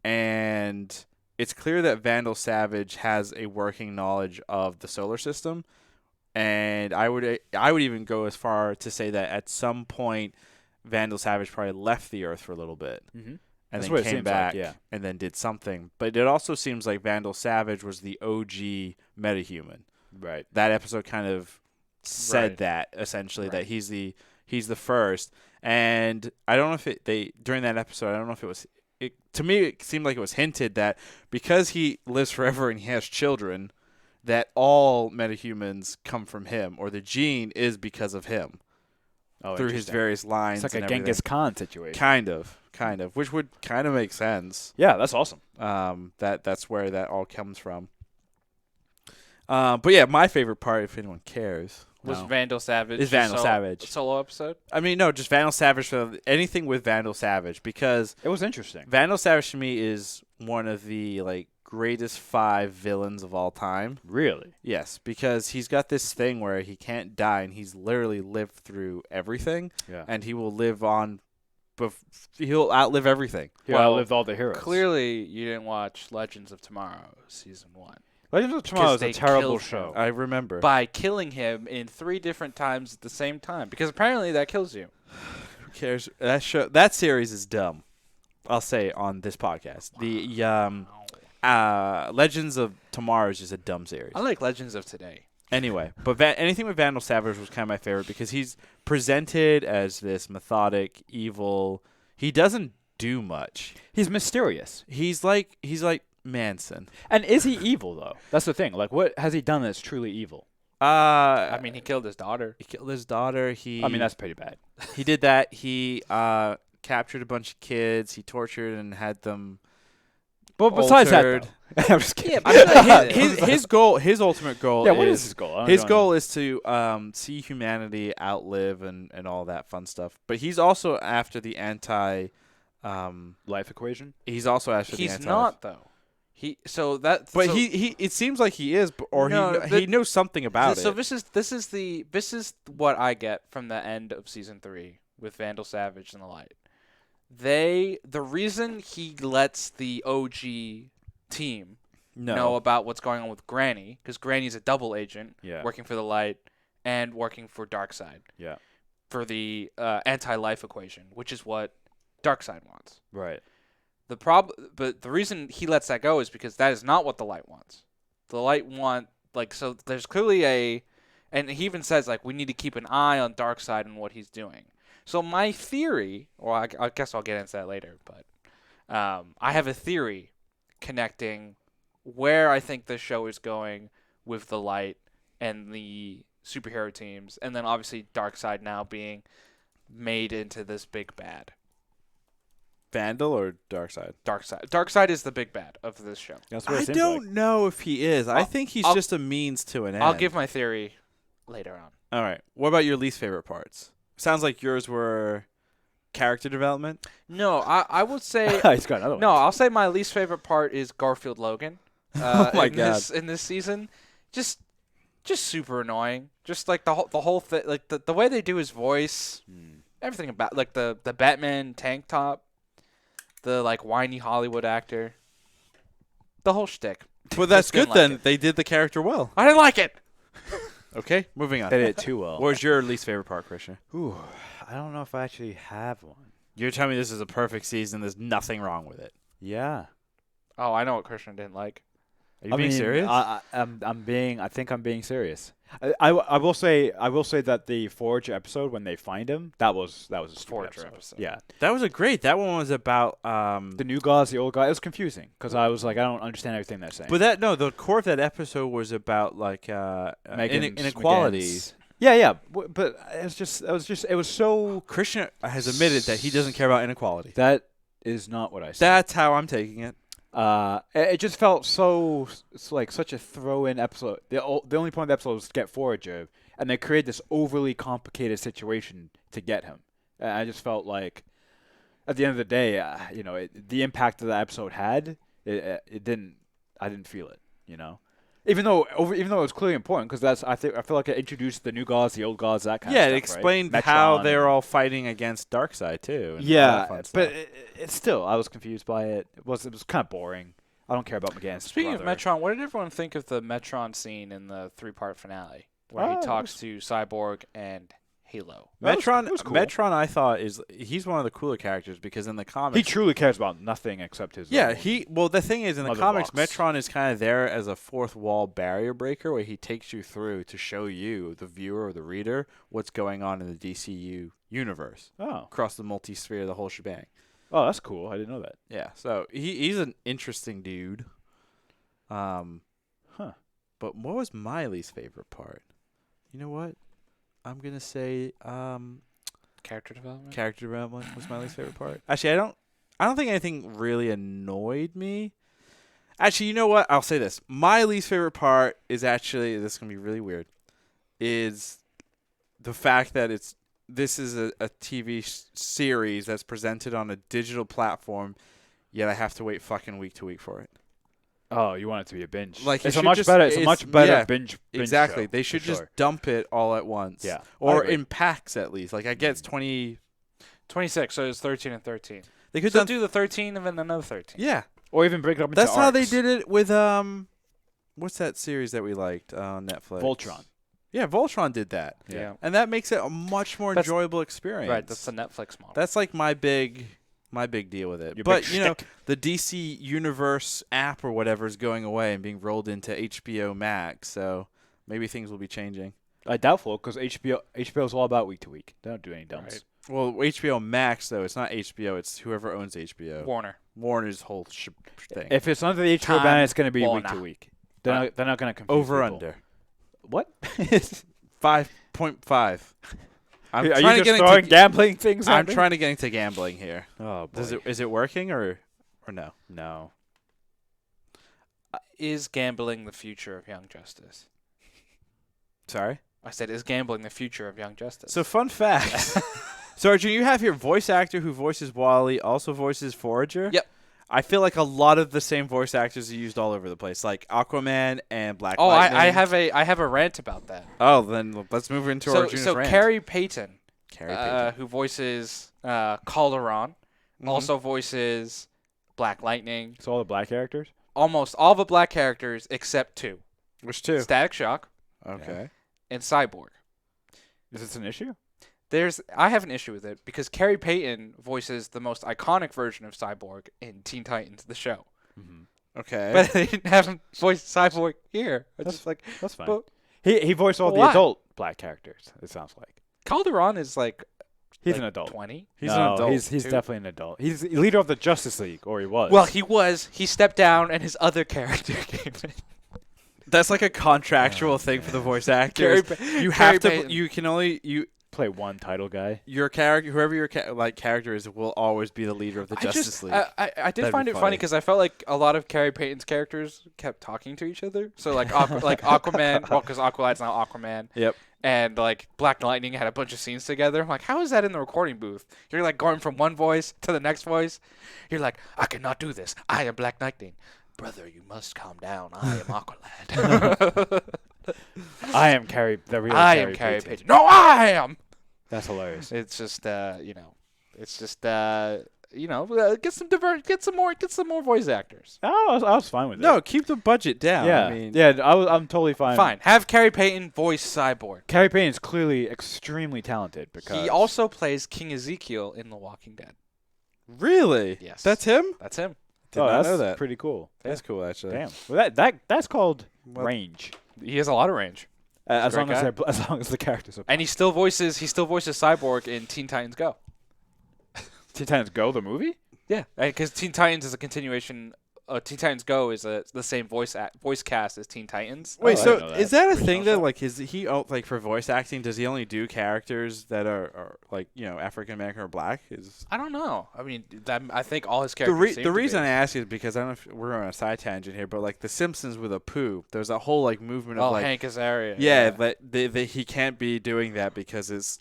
Speaker 3: And it's clear that Vandal Savage has a working knowledge of the solar system. And I would even go as far to say that at some point, Vandal Savage probably left the Earth for a little bit.
Speaker 2: Mm-hmm.
Speaker 3: And
Speaker 2: That's
Speaker 3: then
Speaker 2: what it
Speaker 3: came
Speaker 2: seems
Speaker 3: back
Speaker 2: like, yeah.
Speaker 3: and then did something. But it also seems like Vandal Savage was the OG metahuman.
Speaker 2: Right.
Speaker 3: That episode kind of said that, essentially, that he's the first. And I don't know if during that episode, I don't know if it was to me it seemed like it was hinted that because he lives forever and he has children, that all metahumans come from him, or the gene is because of him
Speaker 2: Oh,
Speaker 3: through his various lines.
Speaker 2: It's like
Speaker 3: and
Speaker 2: a Genghis
Speaker 3: everything.
Speaker 2: Khan situation.
Speaker 3: Kind of, which would kind of make sense.
Speaker 2: Yeah, that's awesome.
Speaker 3: That's where that all comes from. But yeah, my favorite part, if anyone cares,
Speaker 1: Was Vandal Savage.
Speaker 3: Is Vandal Savage.
Speaker 1: Solo episode?
Speaker 3: I mean, no, just Vandal Savage. For anything with Vandal Savage, because
Speaker 2: It was interesting.
Speaker 3: Vandal Savage to me is one of the greatest 5 villains of all time.
Speaker 2: Really?
Speaker 3: Yes, because he's got this thing where he can't die, and he's literally lived through everything,
Speaker 2: Yeah.
Speaker 3: and he will live on. He'll outlive everything.
Speaker 2: He
Speaker 1: Well,
Speaker 2: outlived all the heroes.
Speaker 1: Clearly, you didn't watch Legends of Tomorrow season 1.
Speaker 2: Legends of Tomorrow is a
Speaker 1: they
Speaker 2: terrible
Speaker 1: killed
Speaker 2: show.
Speaker 1: him.
Speaker 3: I remember.
Speaker 1: By killing him in 3 different times at the same time, because apparently that kills you.
Speaker 3: Who cares? That series is dumb. I'll say on this podcast. The Legends of Tomorrow is just a dumb series.
Speaker 1: I like Legends of Today.
Speaker 3: Anyway, but anything with Vandal Savage was kind of my favorite because he's presented as this methodic, evil. He doesn't do much.
Speaker 2: He's mysterious.
Speaker 3: He's like Manson.
Speaker 2: And is he evil, though? That's the thing. Like, what has he done that's truly evil?
Speaker 1: I mean, he killed his daughter.
Speaker 3: He killed his daughter.
Speaker 2: I mean, that's pretty bad.
Speaker 3: He did that. He captured a bunch of kids. He tortured and had them.
Speaker 2: But besides
Speaker 3: altered.
Speaker 2: that, though. I'm just kidding.
Speaker 3: His goal, his ultimate goal.
Speaker 2: Yeah, what is his goal?
Speaker 3: His goal is to see humanity outlive and all that fun stuff. But he's also after the anti.
Speaker 2: Life equation?
Speaker 3: He's also after the
Speaker 1: He's
Speaker 3: anti.
Speaker 1: not though. He
Speaker 3: But he it seems like he is, or he knows something about it.
Speaker 1: So this is what I get from the end of season 3 with Vandal Savage and the Light. The reason he lets the OG team know about what's going on with Granny, because Granny's a double agent, working for the Light and working for Darkseid.
Speaker 2: Yeah.
Speaker 1: For the anti-life equation, which is what Darkseid wants.
Speaker 2: Right.
Speaker 1: But the reason he lets that go is because that is not what the Light wants. The Light so there's clearly and he even says we need to keep an eye on Darkseid and what he's doing. So my theory, or I guess I'll get into that later, but I have a theory connecting where I think this show is going with the Light and the superhero teams, and then obviously Darkseid now being made into this big bad.
Speaker 3: Vandal or Darkseid?
Speaker 1: Darkseid is the big bad of this show.
Speaker 2: That's what it
Speaker 3: I
Speaker 2: seems
Speaker 3: don't
Speaker 2: like.
Speaker 3: know if he is. I think he's
Speaker 1: I'll-
Speaker 3: just a means to an end.
Speaker 1: I'll give my theory later on.
Speaker 3: All right. What about your least favorite parts? Sounds like yours were character development.
Speaker 1: No, I would say
Speaker 2: He's got another one.
Speaker 1: no. I'll say my least favorite part is Garfield Logan.
Speaker 3: Oh my
Speaker 1: in
Speaker 3: God.
Speaker 1: In this season, just super annoying. Just the whole thing, the way they do his voice, everything about the Batman tank top, the whiny Hollywood actor, the whole shtick.
Speaker 3: Well, that's
Speaker 1: Just didn't
Speaker 3: good then.
Speaker 1: like it.
Speaker 3: They did the character well.
Speaker 1: I didn't like it.
Speaker 3: Okay, moving on.
Speaker 2: They did it too well.
Speaker 3: Where's your least favorite part, Christian?
Speaker 2: Ooh, I don't know if I actually have one.
Speaker 3: You're telling me this is a perfect season. There's nothing wrong with it.
Speaker 2: Yeah.
Speaker 1: Oh, I know what Christian didn't like.
Speaker 3: Are you being serious?
Speaker 2: I think I'm being serious. I will say that the Forge episode when they find him, that was a stupid
Speaker 1: Forge
Speaker 2: episode. Yeah.
Speaker 3: That was that one was about
Speaker 2: The new gods, the old god. It was confusing because I was like, I don't understand everything they're saying.
Speaker 3: But the core of that episode was about
Speaker 2: Megan's-
Speaker 3: inequalities.
Speaker 2: Yeah. But it was so.
Speaker 3: Christian has admitted that he doesn't care about inequality.
Speaker 2: That is not what I said.
Speaker 3: That's how I'm taking it.
Speaker 2: It just felt so such a throw-in episode. The only point of the episode was to get Forager, and they created this overly complicated situation to get him. And I just felt like, at the end of the day, the impact that the episode had, it didn't. I didn't feel it. Even though it was clearly important because I feel like it introduced the new gods, the old gods, that kind of stuff.
Speaker 3: It explained
Speaker 2: right?
Speaker 3: how
Speaker 2: Metron
Speaker 3: they're
Speaker 2: and-
Speaker 3: all fighting against Darkseid too. And all that
Speaker 2: Yeah,
Speaker 3: fun
Speaker 2: but
Speaker 3: stuff.
Speaker 2: it's still I was confused by it. It was kind of boring. I don't care about McGann's
Speaker 1: Speaking
Speaker 2: brother.
Speaker 1: of Metron, what did everyone think of the Metron scene in the 3-part finale where
Speaker 2: Oh,
Speaker 1: he
Speaker 2: it
Speaker 1: talks to Cyborg and Halo?
Speaker 2: That was-
Speaker 3: Metron,
Speaker 2: it was cool.
Speaker 3: Metron, I thought he's one of the cooler characters because in the comics,
Speaker 2: He truly cares about nothing except his.
Speaker 3: yeah,
Speaker 2: own.
Speaker 3: the thing is in the
Speaker 2: Mother
Speaker 3: comics,
Speaker 2: box.
Speaker 3: Metron is kind of there as a fourth wall barrier breaker where he takes you through to show you, the viewer or the reader, what's going on in the DCU universe
Speaker 2: Oh,
Speaker 3: across the multi-sphere, the whole shebang.
Speaker 2: that's cool. I didn't know that.
Speaker 3: Yeah, so he's an interesting dude.
Speaker 2: Huh.
Speaker 3: But what was my least favorite part? You know what? I'm gonna say
Speaker 1: Character development.
Speaker 3: character development was my least favorite part. Actually, I don't think anything really annoyed me. Actually, you know what? I'll say this. My least favorite part is actually, this is gonna be really weird, is the fact that this is a TV series that's presented on a digital platform, yet I have to wait fucking week to week for it.
Speaker 2: Oh, you want it to be a binge?
Speaker 3: Like,
Speaker 2: it's
Speaker 3: it
Speaker 2: a
Speaker 3: should
Speaker 2: much
Speaker 3: just-
Speaker 2: better. It's a
Speaker 3: it's-
Speaker 2: much better
Speaker 3: yeah,
Speaker 2: binge.
Speaker 3: Exactly.
Speaker 2: Show,
Speaker 3: They should
Speaker 2: for
Speaker 3: just
Speaker 2: sure.
Speaker 3: dump it all at once.
Speaker 2: Yeah, I
Speaker 3: Or
Speaker 2: agree.
Speaker 3: in packs at least. Like, I get it's 20.
Speaker 1: 26. So it's 13 and 13.
Speaker 3: They could
Speaker 1: So
Speaker 3: done,
Speaker 1: do the 13 and then another 13.
Speaker 3: yeah.
Speaker 2: Or even break it up into
Speaker 3: That's how they
Speaker 2: arcs.
Speaker 3: did it with what's that series that we liked on Netflix?
Speaker 2: Voltron.
Speaker 3: Yeah, Voltron did that.
Speaker 1: Yeah.
Speaker 3: And that makes it a much more
Speaker 1: That's-
Speaker 3: enjoyable experience.
Speaker 1: Right. That's the Netflix model.
Speaker 3: That's like my big deal with it.
Speaker 2: Your
Speaker 3: But
Speaker 2: big
Speaker 3: you know,
Speaker 2: shtick.
Speaker 3: the DC Universe app or whatever is going away and being rolled into HBO Max, so maybe things will be changing.
Speaker 2: Doubtful, because HBO is all about week to week. They don't do any dumps.
Speaker 1: Right.
Speaker 3: Well, HBO Max though, it's not HBO, it's whoever owns HBO.
Speaker 1: Warner.
Speaker 3: Warner's whole thing.
Speaker 2: If it's under the HBO
Speaker 1: Time
Speaker 2: banner, it's going to be week
Speaker 1: Warner.
Speaker 2: to week. They're not going to confuse
Speaker 3: Over
Speaker 2: people.
Speaker 3: under
Speaker 2: What?
Speaker 3: 5.5. I'm
Speaker 2: Are you
Speaker 3: trying to
Speaker 2: just
Speaker 3: get
Speaker 2: throwing
Speaker 3: into
Speaker 2: gambling things at
Speaker 3: I'm
Speaker 2: me?
Speaker 3: trying to get into gambling here.
Speaker 2: Oh, boy.
Speaker 3: Is it working or no?
Speaker 2: No.
Speaker 1: Is gambling the future of Young Justice?
Speaker 3: Sorry.
Speaker 1: I said, is gambling the future of Young Justice?
Speaker 3: So fun fact. So Arjun, you have your voice actor who voices Wally, also voices Forager.
Speaker 1: Yep.
Speaker 3: I feel like a lot of the same voice actors are used all over the place, like Aquaman and Black
Speaker 1: oh,
Speaker 3: Lightning.
Speaker 1: I have a rant about that.
Speaker 3: Oh, then let's move into Arjun's rant.
Speaker 1: Carrie Payton,
Speaker 3: Carrie Payton.
Speaker 1: who voices Calderon,
Speaker 3: Mhm.
Speaker 1: also voices Black Lightning.
Speaker 2: It's all the black characters?
Speaker 1: Almost all the black characters except two:
Speaker 3: Which two?
Speaker 1: Static Shock
Speaker 3: Okay.
Speaker 1: and Cyborg.
Speaker 2: Is this an issue?
Speaker 1: I have an issue with it because Carrie Payton voices the most iconic version of Cyborg in Teen Titans, the show.
Speaker 2: Mm-hmm.
Speaker 3: Okay.
Speaker 1: But they didn't have him voice Cyborg here. It's just like,
Speaker 2: That's fine.
Speaker 1: but
Speaker 2: He voiced all the
Speaker 1: Why?
Speaker 2: adult black characters, it sounds like.
Speaker 1: Calderon is like
Speaker 2: He's
Speaker 1: like
Speaker 2: an adult.
Speaker 1: 20.
Speaker 3: He's
Speaker 2: No,
Speaker 3: an adult.
Speaker 2: He's
Speaker 1: too.
Speaker 2: definitely an adult. He's the leader of the Justice League, or he was.
Speaker 1: Well, he was. He stepped down, and his other character came in.
Speaker 3: That's like a contractual thing for the voice actors. You
Speaker 1: Carrie
Speaker 3: have to.
Speaker 1: Payton.
Speaker 3: You can only
Speaker 2: play one title guy.
Speaker 3: your character, whoever your character is, will always be the leader of the Justice League.
Speaker 1: I did
Speaker 3: That'd
Speaker 1: find
Speaker 3: be
Speaker 1: it funny
Speaker 3: funny.
Speaker 1: because I felt like a lot of Carrie Payton's characters kept talking to each other. So like like Aquaman, well, because Aqualad's now Aquaman.
Speaker 3: Yep.
Speaker 1: And like Black Lightning had a bunch of scenes together. I'm like, how is that in the recording booth? You're like going from one voice to the next voice. You're like, I cannot do this. I am Black Lightning. Brother, you must calm down. I am Aqualad.
Speaker 2: I am Carrie, the real
Speaker 1: I
Speaker 2: Carrie
Speaker 1: am Carrie
Speaker 2: Payton.
Speaker 1: Payton. No, I am.
Speaker 2: That's hilarious.
Speaker 1: It's just get some more voice actors.
Speaker 2: I was fine with it.
Speaker 3: No, keep the budget down.
Speaker 2: Yeah,
Speaker 3: I mean,
Speaker 2: I'm totally fine.
Speaker 1: Fine. Have Carrie Payton voice Cyborg.
Speaker 2: Carrie Payton is clearly extremely talented because
Speaker 1: He also plays King Ezekiel in The Walking Dead.
Speaker 3: really?
Speaker 1: Yes.
Speaker 3: That's him?
Speaker 1: That's him.
Speaker 3: Did
Speaker 2: oh,
Speaker 3: not
Speaker 2: that's
Speaker 3: know that.
Speaker 2: pretty cool.
Speaker 3: That's cool, actually.
Speaker 2: Damn. Well, that's called
Speaker 3: Well-
Speaker 2: range.
Speaker 1: He has a lot of range.
Speaker 2: As
Speaker 1: great
Speaker 2: long as
Speaker 1: guy.
Speaker 2: as long as the characters are.
Speaker 1: And he still voices Cyborg in Teen Titans Go.
Speaker 2: Teen Titans Go the movie?
Speaker 1: Yeah, because Teen Titans is a continuation. Teen Titans Go is the same voice cast as Teen Titans.
Speaker 3: Wait,
Speaker 2: I
Speaker 3: so
Speaker 2: didn't know
Speaker 3: is that a
Speaker 1: Original
Speaker 3: thing that,
Speaker 1: show.
Speaker 3: like, is he, like, for voice acting, does he only do characters that are like, African American or black? Is
Speaker 1: I don't know. I mean, I think all his characters.
Speaker 3: the reason I ask is because I don't know if we're on a side tangent here, but like The Simpsons with Apu, there's a whole like movement of like
Speaker 1: Hank Azaria.
Speaker 3: that he can't be doing that because it's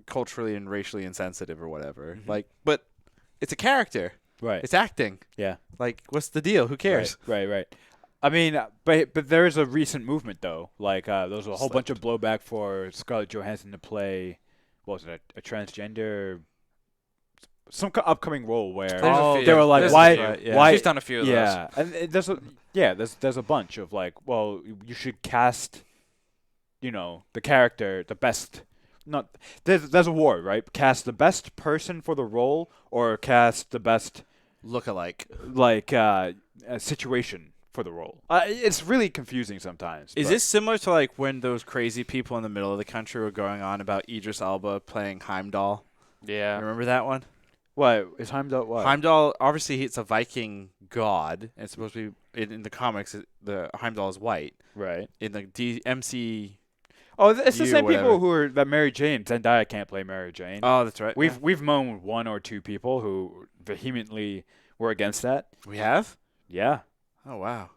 Speaker 3: culturally and racially insensitive or whatever.
Speaker 2: Mhm.
Speaker 3: Like, but it's a character.
Speaker 2: Right.
Speaker 3: It's acting.
Speaker 2: Yeah.
Speaker 3: Like, what's the deal? Who cares?
Speaker 2: Right. I mean, but there is a recent movement though. Like there was a whole
Speaker 3: Slipped.
Speaker 2: bunch of blowback for Scarlett Johansson to play. What was it? A transgender. Some upcoming role where
Speaker 1: There's a few.
Speaker 2: they were like,
Speaker 1: There's a
Speaker 2: why?
Speaker 3: few. Yeah.
Speaker 2: Why?
Speaker 1: She's done a few of those.
Speaker 2: Yeah, and there's a bunch of like, well, you should cast, the character, the best. Not there's a war, right? Cast the best person for the role, or cast the best
Speaker 3: Look-alike.
Speaker 2: situation for the role. It's really confusing sometimes.
Speaker 3: Is
Speaker 2: but-
Speaker 3: this similar to like when those crazy people in the middle of the country were going on about Idris Elba playing Heimdall?
Speaker 1: Yeah.
Speaker 3: You remember that one?
Speaker 2: What is Heimdall? What?
Speaker 3: Heimdall, obviously, it's a Viking god, and it's supposed to be in the comics. The Heimdall is white.
Speaker 2: Right.
Speaker 3: In the MC.
Speaker 2: Oh, it's the
Speaker 3: You or
Speaker 2: same
Speaker 3: whatever.
Speaker 2: people who are that Mary Jane. Zendaya can't play Mary Jane.
Speaker 3: Oh, that's right.
Speaker 2: We've known one or two people who vehemently were against that.
Speaker 3: We have.
Speaker 2: Yeah.
Speaker 3: Oh wow.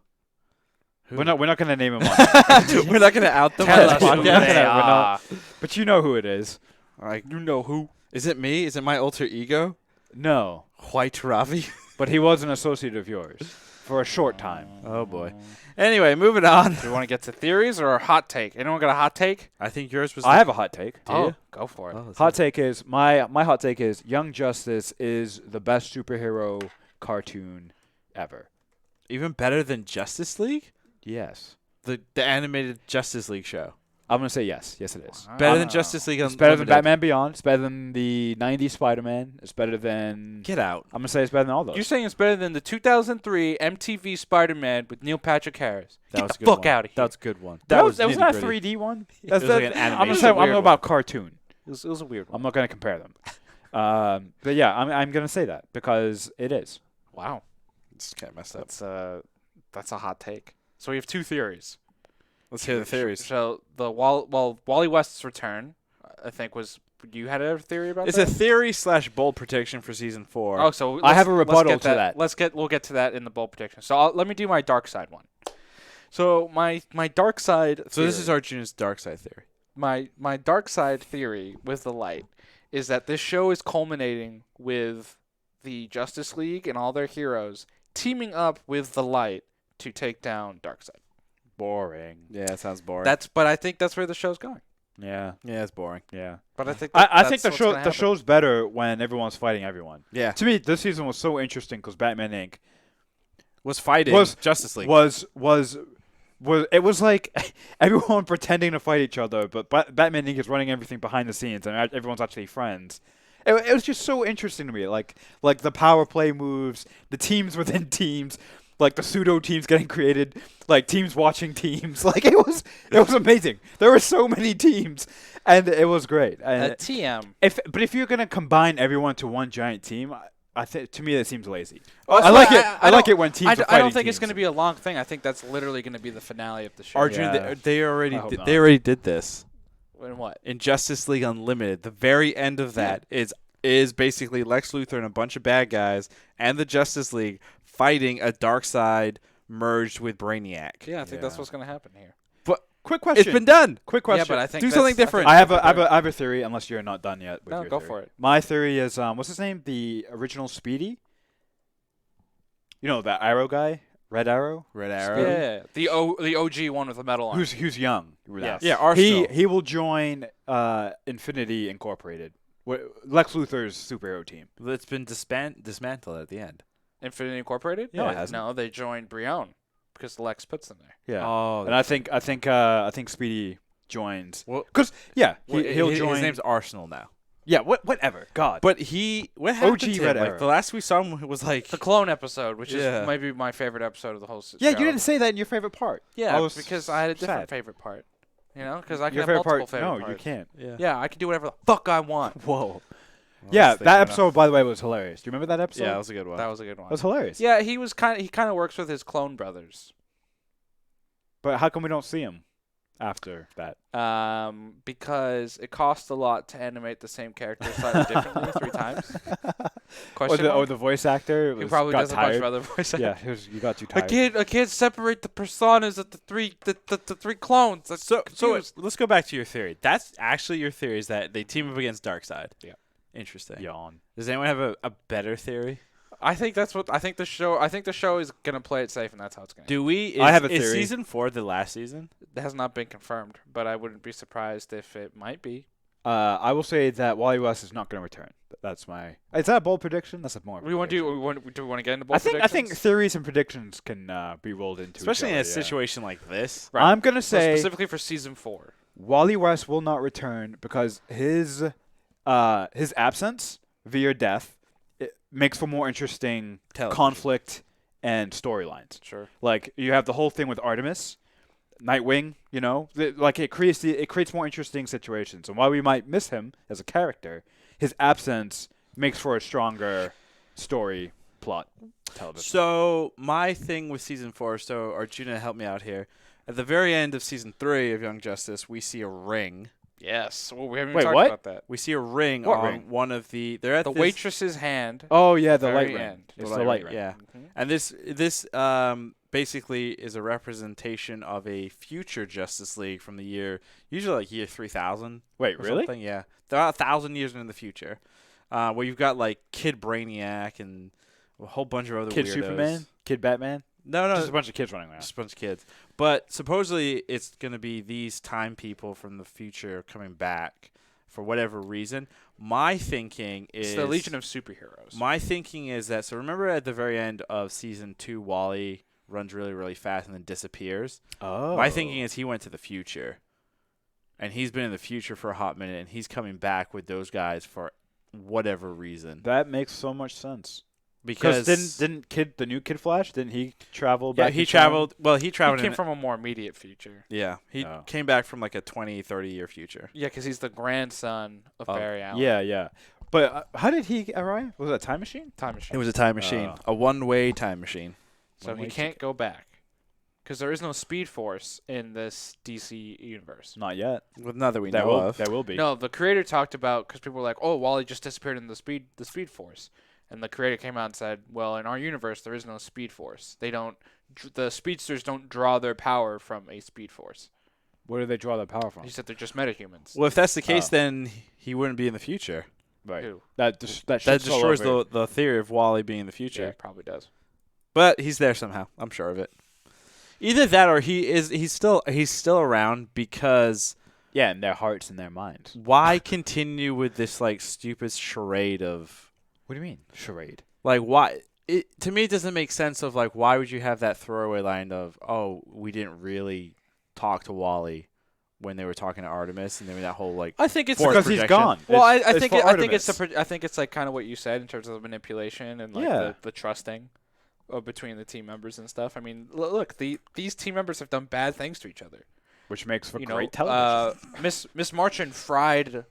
Speaker 3: Who?
Speaker 2: We're not going to name them on.
Speaker 3: We're not gonna out them
Speaker 1: Tell
Speaker 3: on
Speaker 1: us
Speaker 3: this
Speaker 1: who
Speaker 3: podcast.
Speaker 1: they are.
Speaker 2: But you know who it is.
Speaker 3: Like,
Speaker 1: You know who?
Speaker 3: is it me? Is it my alter ego?
Speaker 2: No.
Speaker 3: White Ravi.
Speaker 2: But he was an associate of yours for a short time.
Speaker 3: Oh boy. Anyway, moving on.
Speaker 1: Do you want to get to theories or a hot take? Anyone got a hot take?
Speaker 3: I think yours was.
Speaker 2: I have a hot take.
Speaker 3: Do you?
Speaker 1: Go for it.
Speaker 3: Oh, that's
Speaker 2: Hot
Speaker 3: it.
Speaker 2: take is my hot take is Young Justice is the best superhero cartoon ever.
Speaker 3: Even better than Justice League,
Speaker 2: Yes.
Speaker 3: the animated Justice League show.
Speaker 2: I'm going to say yes. Yes, it is.
Speaker 3: Better
Speaker 1: Wow.
Speaker 3: than Justice League.
Speaker 2: It's better than
Speaker 3: Unlimited.
Speaker 2: Batman Beyond. It's better than the 90s Spider-Man. It's better than...
Speaker 3: Get out.
Speaker 2: I'm going to say it's better than all those.
Speaker 1: You're saying it's better than the 2003 MTV Spider-Man with Neil Patrick Harris?
Speaker 3: That
Speaker 1: Get
Speaker 3: was
Speaker 1: the
Speaker 3: a good
Speaker 1: fuck
Speaker 3: one.
Speaker 1: out of here.
Speaker 3: That was a good one.
Speaker 2: that was not a
Speaker 3: nitty-gritty.
Speaker 2: 3D one?
Speaker 3: It was like an
Speaker 2: I'm
Speaker 3: animation.
Speaker 2: going to say I'm
Speaker 1: Weird
Speaker 2: not
Speaker 1: one.
Speaker 2: about cartoon.
Speaker 1: It was a weird one.
Speaker 2: I'm not going to compare them. But yeah, I'm going to say that because it is.
Speaker 1: Wow.
Speaker 3: It's kind of messed up.
Speaker 1: That's a hot take. So we have two theories.
Speaker 3: Let's hear the theories.
Speaker 1: So the Wally West's return, I think was you had a theory about
Speaker 3: It's a
Speaker 1: that?
Speaker 3: theory / bold prediction for season 4.
Speaker 1: Oh, so
Speaker 2: I have a
Speaker 1: let's
Speaker 2: rebuttal
Speaker 1: get
Speaker 2: to that.
Speaker 1: We'll get to that in the bold prediction. So let me do my dark side one. So my dark side.
Speaker 3: So this is
Speaker 1: theory-
Speaker 3: Arjuna's dark side theory.
Speaker 1: my dark side theory with the light is that this show is culminating with the Justice League and all their heroes teaming up with the light to take down Darkseid.
Speaker 2: Boring.
Speaker 3: Yeah, it sounds boring.
Speaker 1: But I think that's where the show's going.
Speaker 2: Yeah.
Speaker 3: Yeah, it's boring.
Speaker 2: Yeah.
Speaker 1: But I think
Speaker 2: I
Speaker 1: that's
Speaker 2: think the
Speaker 1: what's
Speaker 2: show
Speaker 1: gonna
Speaker 2: the
Speaker 1: happen.
Speaker 2: show's better when everyone's fighting everyone.
Speaker 3: Yeah.
Speaker 2: To me, this season was so interesting because Batman Inc.
Speaker 3: Was fighting
Speaker 2: Was-
Speaker 3: Justice League.
Speaker 2: was it was like everyone pretending to fight each other, but Batman Inc. is running everything behind the scenes, and everyone's actually friends. It was just so interesting to me, like the power play moves, the teams within teams, like the pseudo teams getting created, like teams watching teams. Like it was amazing. There were so many teams, and it was great.
Speaker 1: A
Speaker 2: And
Speaker 1: TM.
Speaker 2: if you're gonna combine everyone to one giant team, I think to me that seems lazy.
Speaker 1: Oh,
Speaker 2: I like it. I like it when teams.
Speaker 1: I don't think it's going to be a long thing. I think that's literally going to be the finale of the show.
Speaker 3: Arjun,
Speaker 2: Yeah.
Speaker 3: they already
Speaker 2: I hope not.
Speaker 3: they already did this
Speaker 1: And what?
Speaker 3: in Justice League Unlimited. The very end of that is basically Lex Luthor and a bunch of bad guys and the Justice League fighting a Darkseid merged with Brainiac.
Speaker 1: Yeah, I think that's
Speaker 2: Yeah.
Speaker 1: what's going to happen here.
Speaker 2: Quick question.
Speaker 3: It's been done.
Speaker 2: Quick question.
Speaker 1: Yeah, but I think
Speaker 3: Do
Speaker 1: that's-
Speaker 3: something
Speaker 1: I think
Speaker 3: different.
Speaker 2: I
Speaker 1: that's
Speaker 2: have a theory. Unless you're not done yet. With
Speaker 1: No,
Speaker 2: your
Speaker 1: go
Speaker 2: theory.
Speaker 1: for it.
Speaker 2: My theory is what's his name? The original Speedy. You know that Arrow guy, Red Arrow,
Speaker 3: Red
Speaker 1: Yeah,
Speaker 3: Arrow.
Speaker 1: the OG one with the metal arm.
Speaker 2: who's young.
Speaker 1: Yes.
Speaker 3: Yeah, Arsenal.
Speaker 2: He will join Infinity Incorporated, Lex Luthor's superhero team.
Speaker 3: It's been dismantled at the end.
Speaker 1: Infinity Incorporated?
Speaker 2: No, it hasn't.
Speaker 1: No, they joined Brion because Lex puts them there.
Speaker 2: Yeah,
Speaker 3: Oh,
Speaker 2: and I think Speedy joins.
Speaker 3: Well,
Speaker 2: Cause yeah,
Speaker 3: well,
Speaker 2: he'll
Speaker 3: his
Speaker 2: join.
Speaker 3: name's Arsenal now.
Speaker 2: Yeah, whatever. God.
Speaker 3: But what happened
Speaker 2: OG
Speaker 3: to him?
Speaker 2: Red
Speaker 3: Like
Speaker 2: Arrow.
Speaker 3: the last we saw him was like
Speaker 1: The clone episode, which
Speaker 3: Yeah.
Speaker 1: is maybe my favorite episode of the whole show.
Speaker 2: yeah, you didn't say that in your favorite part.
Speaker 1: Yeah,
Speaker 2: I was
Speaker 1: because I had a different
Speaker 2: sad.
Speaker 1: favorite part. You know, because I can
Speaker 2: Your
Speaker 1: have
Speaker 2: favorite
Speaker 1: multiple
Speaker 2: part?
Speaker 1: favorite
Speaker 2: No,
Speaker 1: parts.
Speaker 2: you can't.
Speaker 1: Yeah, I can do whatever the fuck I want.
Speaker 2: Whoa.
Speaker 3: I
Speaker 2: Yeah,
Speaker 3: was thinking
Speaker 2: that
Speaker 3: of-
Speaker 2: episode, by the way, was hilarious. Do you remember that episode?
Speaker 3: Yeah, that was a good one.
Speaker 1: That was a good one.
Speaker 2: That was hilarious.
Speaker 1: Yeah, he kind of works with his clone brothers.
Speaker 2: But how come we don't see him after that?
Speaker 1: Because it costs a lot to animate the same character slightly differently 3 times. Question
Speaker 2: Or
Speaker 1: mark?
Speaker 2: the voice actor
Speaker 1: He probably
Speaker 2: got
Speaker 1: does a bunch
Speaker 2: tired.
Speaker 1: of other voice
Speaker 2: Yeah,
Speaker 1: actors.
Speaker 2: you got too
Speaker 1: I
Speaker 2: tired.
Speaker 1: can't separate the personas of the three clones. That's
Speaker 3: So
Speaker 1: confused.
Speaker 3: let's go back to your theory. That's actually your theory is that they team up against Darkseid.
Speaker 1: Yeah.
Speaker 3: Interesting.
Speaker 2: Yawn.
Speaker 3: Does anyone have a better theory?
Speaker 1: I think that's what I think the show is gonna play it safe, and that's how it's gonna.
Speaker 3: Do we?
Speaker 2: I have a
Speaker 3: Is
Speaker 2: theory.
Speaker 3: season 4 the last season?
Speaker 1: It has not been confirmed, but I wouldn't be surprised if it might be.
Speaker 2: I will say that Wally West is not going to return. That's my. Is that a bold prediction? That's a more.
Speaker 1: Do we want to get into both
Speaker 2: I think
Speaker 1: predictions?
Speaker 2: theories and predictions can be rolled into.
Speaker 3: Especially
Speaker 2: each
Speaker 3: in a
Speaker 2: other, yeah.
Speaker 3: situation like this.
Speaker 1: Right.
Speaker 2: I'm gonna
Speaker 1: So
Speaker 2: say
Speaker 1: specifically for season 4.
Speaker 2: Wally West will not return because his absence via death it makes for more interesting
Speaker 3: Television.
Speaker 2: conflict and storylines.
Speaker 1: Sure.
Speaker 2: Like you have the whole thing with Artemis, Nightwing. You know, like it creates more interesting situations. And while we might miss him as a character, his absence makes for a stronger story plot television.
Speaker 3: So my thing with season 4, so Arjuna, help me out here. At the very end of season 3 of Young Justice, we see a ring.
Speaker 1: Yes. Well, we haven't
Speaker 2: Wait,
Speaker 1: even talked
Speaker 2: what?
Speaker 1: about that.
Speaker 3: We see a ring
Speaker 2: What
Speaker 3: on
Speaker 2: ring?
Speaker 3: one of the. They're at
Speaker 1: The
Speaker 3: this,
Speaker 1: waitress's hand.
Speaker 2: Oh yeah, the
Speaker 1: Very
Speaker 2: light ring.
Speaker 1: end.
Speaker 2: It's
Speaker 3: The
Speaker 2: the
Speaker 3: light
Speaker 2: light
Speaker 3: ring,
Speaker 2: ring.
Speaker 3: yeah.
Speaker 1: Mhm.
Speaker 3: And this basically is a representation of a future Justice League from the year, usually like year 3000.
Speaker 2: Wait,
Speaker 3: Or
Speaker 2: really?
Speaker 3: something, yeah. They're about 1,000 years in the future. Where you've got like Kid Brainiac and a whole bunch of other
Speaker 2: Kid
Speaker 3: weirdos.
Speaker 2: Superman, Kid Batman.
Speaker 3: No,
Speaker 2: Just a bunch of kids running around.
Speaker 3: just a bunch of kids. But supposedly it's going to be these time people from the future coming back for whatever reason. My thinking is
Speaker 1: It's the Legion of Superheroes.
Speaker 3: My thinking is that, so remember at the very end of season 2, Wally runs really, really fast and then disappears.
Speaker 2: Oh.
Speaker 3: My thinking is he went to the future. And he's been in the future for a hot minute, and he's coming back with those guys for whatever reason.
Speaker 2: That makes so much sense.
Speaker 3: Because
Speaker 2: didn't the new Kid Flash, didn't he travel
Speaker 3: yeah,
Speaker 2: back?
Speaker 3: he
Speaker 2: in time?
Speaker 3: traveled. Well, he
Speaker 1: He
Speaker 3: traveled.
Speaker 1: came from a more immediate future.
Speaker 3: Yeah, he
Speaker 2: Oh.
Speaker 3: came back from like a 20, 30-year future.
Speaker 1: Yeah, because he's the grandson of
Speaker 3: Oh,
Speaker 1: Barry Allen.
Speaker 2: Yeah, yeah. But how did he arrive? Was it a time machine?
Speaker 1: Time machine.
Speaker 3: It was a time machine,
Speaker 2: Oh.
Speaker 3: a one-way time machine.
Speaker 1: So he
Speaker 2: One-way
Speaker 1: can't go back. Because there is no Speed Force in this DC universe.
Speaker 2: Not yet.
Speaker 3: With none that we
Speaker 2: That
Speaker 3: know
Speaker 2: will
Speaker 3: of.
Speaker 2: that will be.
Speaker 1: No, the creator talked about, because people were like, oh, Wally just disappeared in the Speed Force. And the creator came out and said, well, in our universe, there is no Speed Force. The speedsters don't draw their power from a Speed Force.
Speaker 2: Where do they draw their power from?
Speaker 1: He said they're just metahumans.
Speaker 3: Well, if that's the case,
Speaker 2: Oh.
Speaker 3: then he wouldn't be in the future.
Speaker 2: Right.
Speaker 1: Who?
Speaker 2: That
Speaker 3: That
Speaker 2: shit's all
Speaker 3: destroys
Speaker 2: over.
Speaker 3: the theory of Wally being in the
Speaker 1: Yeah,
Speaker 3: future.
Speaker 1: it probably does.
Speaker 3: But he's there somehow. I'm sure of it. Either that or he's still around because
Speaker 2: Yeah, in their hearts and their minds.
Speaker 3: why continue with this like stupid charade of
Speaker 2: What do you mean? Charade.
Speaker 3: like why to me it doesn't make sense of like why would you have that throwaway line of oh we didn't really talk to Wally when they were talking to Artemis and then that whole like
Speaker 1: I think it's
Speaker 3: Force
Speaker 2: Because he's
Speaker 3: projection.
Speaker 2: gone.
Speaker 1: Well, I
Speaker 2: It's
Speaker 1: think
Speaker 2: for
Speaker 1: I think it's
Speaker 2: Artemis.
Speaker 1: I think it's like kind of what you said in terms of manipulation and like
Speaker 2: Yeah.
Speaker 1: the trusting between the team members and stuff. I mean, look, these team members have done bad things to each other.
Speaker 2: Which makes for
Speaker 1: You
Speaker 2: great
Speaker 1: know,
Speaker 2: television.
Speaker 1: Miss Martian fried,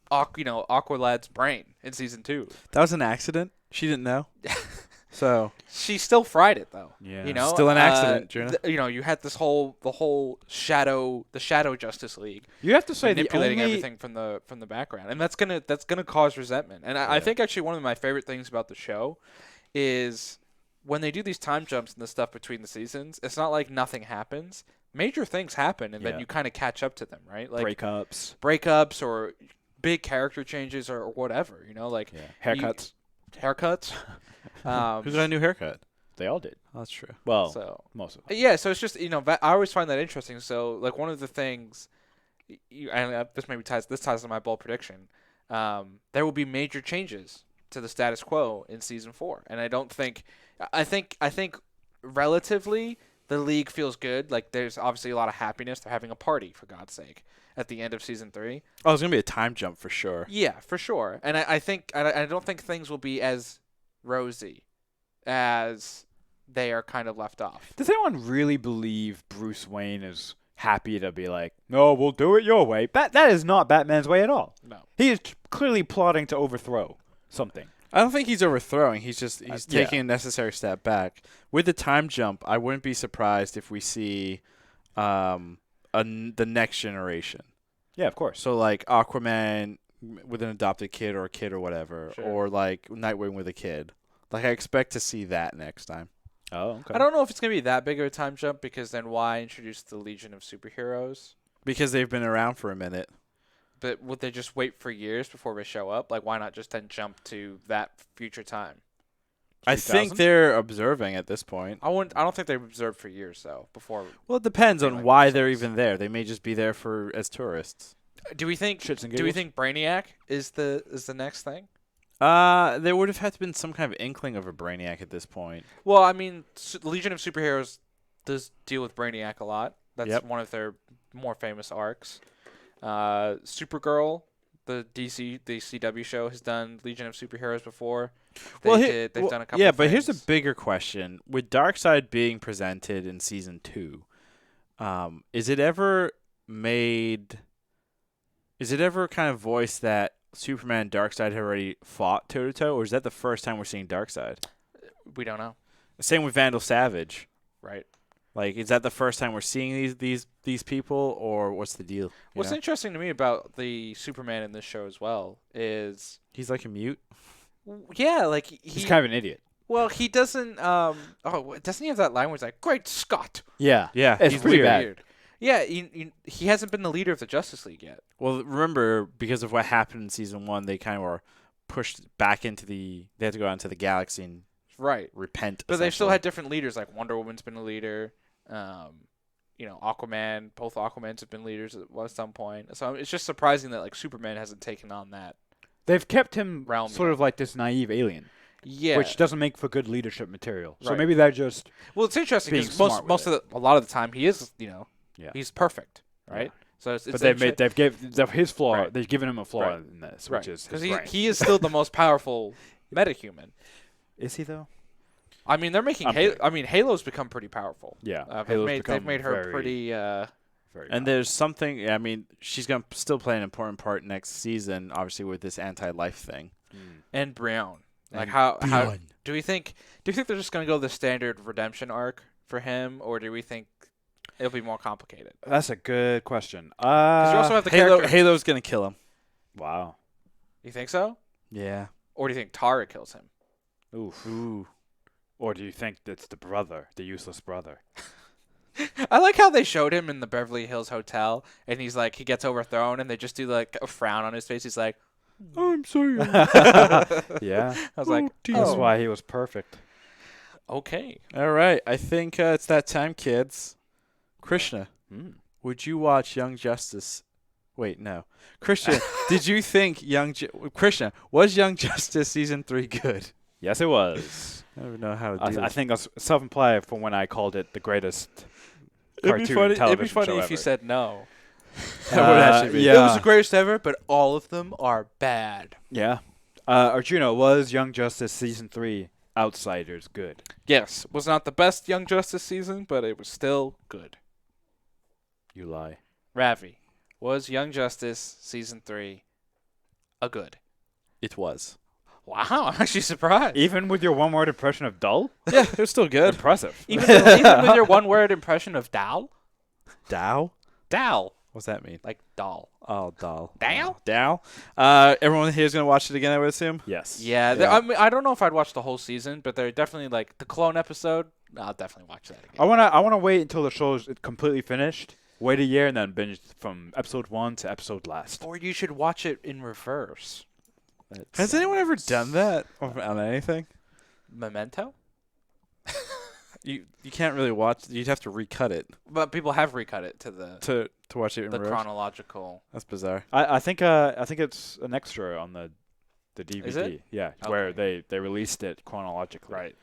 Speaker 1: Aqualad's brain in season 2.
Speaker 3: that was an accident. She didn't know. So
Speaker 1: She still fried it though.
Speaker 2: Yeah.
Speaker 1: You know,
Speaker 3: Still an accident, Jonah.
Speaker 1: You had the whole shadow Justice League
Speaker 2: You have to say the
Speaker 1: manipulating
Speaker 2: only
Speaker 1: everything from the background, and that's gonna cause resentment. And I
Speaker 2: Yeah.
Speaker 1: think actually one of my favorite things about the show is when they do these time jumps and the stuff between the seasons. It's not like nothing happens. Major things happen, and
Speaker 2: Yeah.
Speaker 1: then you kind of catch up to them, right? Like
Speaker 2: breakups.
Speaker 1: breakups or big character changes or whatever. You know, like
Speaker 2: Yeah. Haircuts.
Speaker 1: haircuts.
Speaker 3: who's got a new haircut?
Speaker 2: They all did.
Speaker 3: Oh, that's true.
Speaker 2: Well,
Speaker 1: So
Speaker 2: most of them.
Speaker 1: yeah, so it's just I always find that interesting. So like one of the things, this ties to my bold prediction. There will be major changes to the status quo in season 4, and I think relatively the league feels good. Like there's obviously a lot of happiness. They're having a party for God's sake at the end of season 3.
Speaker 3: Oh, it's gonna be a time jump for sure.
Speaker 1: Yeah, for sure. And I don't think things will be as rosy as they are kind of left off.
Speaker 2: Does anyone really believe Bruce Wayne is happy to be like, no, we'll do it your way? That is not Batman's way at all.
Speaker 1: No.
Speaker 2: He is clearly plotting to overthrow something.
Speaker 3: I don't think he's overthrowing. He's
Speaker 2: yeah.
Speaker 3: taking a necessary step back. With the time jump, I wouldn't be surprised if we see the next generation.
Speaker 2: Yeah, of course.
Speaker 3: So like Aquaman with an adopted kid or a kid or whatever,
Speaker 1: Sure.
Speaker 3: or like Nightwing with a kid. Like I expect to see that next time.
Speaker 2: Oh, okay.
Speaker 1: I don't know if it's going to be that big of a time jump because then why introduce the Legion of Superheroes?
Speaker 3: Because they've been around for a minute.
Speaker 1: But would they just wait for years before they show up? Like, why not just then jump to that future time?
Speaker 3: I think
Speaker 2: 2000?
Speaker 3: they're observing at this point.
Speaker 1: I don't think they've observed for years though. Before,
Speaker 3: Well, it depends on
Speaker 1: Like
Speaker 3: why they're
Speaker 1: themselves.
Speaker 3: even there. They may just be there as tourists.
Speaker 1: do we think?
Speaker 2: Shits and
Speaker 1: Do we
Speaker 2: giggles?
Speaker 1: think Brainiac is the next thing?
Speaker 3: There would have had to been some kind of inkling of a Brainiac at this point.
Speaker 1: Well, I mean, Legion of Superheroes does deal with Brainiac a lot. That's
Speaker 3: Yep.
Speaker 1: one of their more famous arcs. Supergirl, the CW show, has done Legion of Superheroes before. They've done a couple.
Speaker 3: Yeah,
Speaker 1: of
Speaker 3: but here's a
Speaker 1: things.
Speaker 3: bigger question: with Darkseid being presented in season 2, is it ever kind of voiced that Superman and Darkseid had already fought toe-to-toe, or is that the first time we're seeing Darkseid?
Speaker 1: We don't know.
Speaker 3: Same with Vandal Savage.
Speaker 1: Right.
Speaker 3: Like, is that the first time we're seeing these people, or what's the deal?
Speaker 1: What's interesting to me about the Superman in this show as well is,
Speaker 3: He's like a mute.
Speaker 1: yeah, like
Speaker 2: He's kind of an idiot.
Speaker 1: well, he doesn't. Doesn't he have that line where he's like, "Great Scott"?
Speaker 2: Yeah.
Speaker 3: Yeah,
Speaker 2: It's
Speaker 3: he's
Speaker 2: pretty
Speaker 3: weird.
Speaker 2: bad.
Speaker 1: Weird. Yeah, he hasn't been the leader of the Justice League yet.
Speaker 3: Well, remember, because of what happened in season 1, they kind of were pushed back into they had to go out into the galaxy and
Speaker 1: Right.
Speaker 3: repent.
Speaker 1: But they still
Speaker 3: essentially.
Speaker 1: had different leaders. Like Wonder Woman's been a leader. Aquaman. Both Aquamans have been leaders at some point. So it's just surprising that like Superman hasn't taken on that.
Speaker 2: They've kept him
Speaker 1: Realm
Speaker 2: sort of like this naive alien,
Speaker 1: Yeah.
Speaker 2: which doesn't make for good leadership material. So
Speaker 1: Right.
Speaker 2: maybe they're just
Speaker 1: Well, it's interesting
Speaker 2: being
Speaker 1: because
Speaker 2: smart with
Speaker 1: a lot of the time he is
Speaker 2: Yeah.
Speaker 1: he's perfect, right?
Speaker 2: Yeah.
Speaker 1: So it's
Speaker 2: but they've given his flaw.
Speaker 1: Right.
Speaker 2: They've given him a flaw
Speaker 1: Right.
Speaker 2: in this,
Speaker 1: right
Speaker 2: which is
Speaker 1: because
Speaker 2: his brain.
Speaker 1: he is still the most powerful metahuman.
Speaker 2: Is he though?
Speaker 1: I mean, they're making
Speaker 2: I'm
Speaker 1: Halo.
Speaker 2: kidding.
Speaker 1: I mean, Halo's become pretty powerful.
Speaker 2: Yeah.
Speaker 1: They've
Speaker 2: Halo's
Speaker 1: made her
Speaker 2: very,
Speaker 1: pretty.
Speaker 2: very
Speaker 3: And
Speaker 2: powerful.
Speaker 3: there's something. I mean, she's gonna still play an important part next season, obviously with this anti-life thing.
Speaker 1: And Brion. Like
Speaker 3: And
Speaker 1: how
Speaker 3: Brion.
Speaker 1: do we think they're just gonna go the standard redemption arc for him, or do we think it'll be more complicated?
Speaker 2: That's a good question.
Speaker 1: Because you also have the
Speaker 3: Halo.
Speaker 1: character.
Speaker 3: Halo's gonna kill him.
Speaker 2: Wow.
Speaker 1: You think so,
Speaker 3: Yeah.
Speaker 1: or do you think Tara kills him?
Speaker 2: Oof.
Speaker 3: Ooh.
Speaker 2: Or do you think that's the brother, the useless brother?
Speaker 1: I like how they showed him in the Beverly Hills Hotel, and he's like, he gets overthrown, and they just do like a frown on his face. He's like, "Oh, I'm sorry."
Speaker 2: Yeah.
Speaker 1: I was like,
Speaker 2: That's
Speaker 1: oh,
Speaker 2: why he was perfect.
Speaker 1: okay.
Speaker 3: All right. I think it's that time, kids. Krishna,
Speaker 2: Mm.
Speaker 3: would you watch Young Justice? Wait, no. Krishna, did you think Krishna, was Young Justice season 3 good?
Speaker 2: Yes, it was.
Speaker 3: I don't even know how to do
Speaker 2: I
Speaker 3: this.
Speaker 2: think I was self-implied from when I called it the greatest
Speaker 1: It'd be
Speaker 2: cartoon
Speaker 1: funny.
Speaker 2: television
Speaker 1: It'd be funny
Speaker 2: show
Speaker 1: if you
Speaker 2: ever.
Speaker 1: said no.
Speaker 3: That would actually be-
Speaker 1: It was
Speaker 2: Yeah.
Speaker 1: the greatest ever, but all of them are bad.
Speaker 2: Yeah. Arjuna, was Young Justice season 3 Outsiders good?
Speaker 1: Yes, was not the best Young Justice season, but it was still good.
Speaker 2: You lie.
Speaker 1: Ravi, was Young Justice season 3 a good?
Speaker 3: It was.
Speaker 1: Wow, I'm actually surprised.
Speaker 2: Even with your one-word impression of dull?
Speaker 3: Yeah, it was still good.
Speaker 2: Impressive.
Speaker 1: Even with your one-word impression of Dal?
Speaker 3: Dow?
Speaker 1: Dal,
Speaker 3: What's that mean?
Speaker 1: like doll.
Speaker 3: Oh, doll.
Speaker 1: Dow?
Speaker 3: Dow? Everyone here is going to watch it again, I would assume?
Speaker 2: Yes.
Speaker 1: Yeah, I mean, I don't know if I'd watch the whole season, but they're definitely like the clone episode. I'll definitely watch that again.
Speaker 2: I wanna wait until the show's completely finished. Wait a year and then binge from episode 1 to episode last.
Speaker 1: Or you should watch it in reverse.
Speaker 3: Has anyone ever done that on anything?
Speaker 1: Memento?
Speaker 3: You can't really watch. You'd have to recut it
Speaker 1: But people have recut it to the
Speaker 3: to watch it in reverse.
Speaker 1: chronological.
Speaker 3: That's bizarre.
Speaker 2: I think it's an extra on the DVD.
Speaker 1: Is it?
Speaker 2: Yeah, where they released it chronologically.
Speaker 1: Right.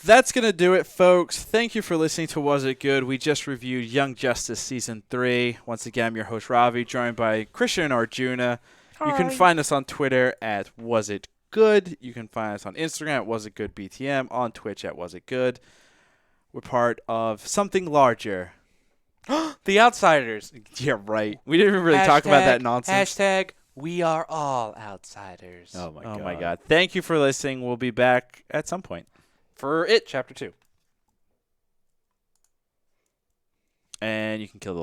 Speaker 3: That's going to do it, folks. Thank you for listening to Was It Good? We just reviewed Young Justice Season 3. Once again, I'm your host, Ravi, joined by Christian and Arjuna. You can find us on Twitter at Was It Good. You can find us on Instagram at Was It Good BTM, on Twitch at Was It Good. We're part of something larger.
Speaker 1: The Outsiders.
Speaker 3: Yeah, right. We didn't even really talk about that nonsense.
Speaker 1: Hashtag we are all outsiders.
Speaker 2: Oh my
Speaker 3: Oh
Speaker 2: god.
Speaker 3: my God. Thank you for listening. We'll be back at some point.
Speaker 1: For It, Chapter 2.
Speaker 3: And you can kill the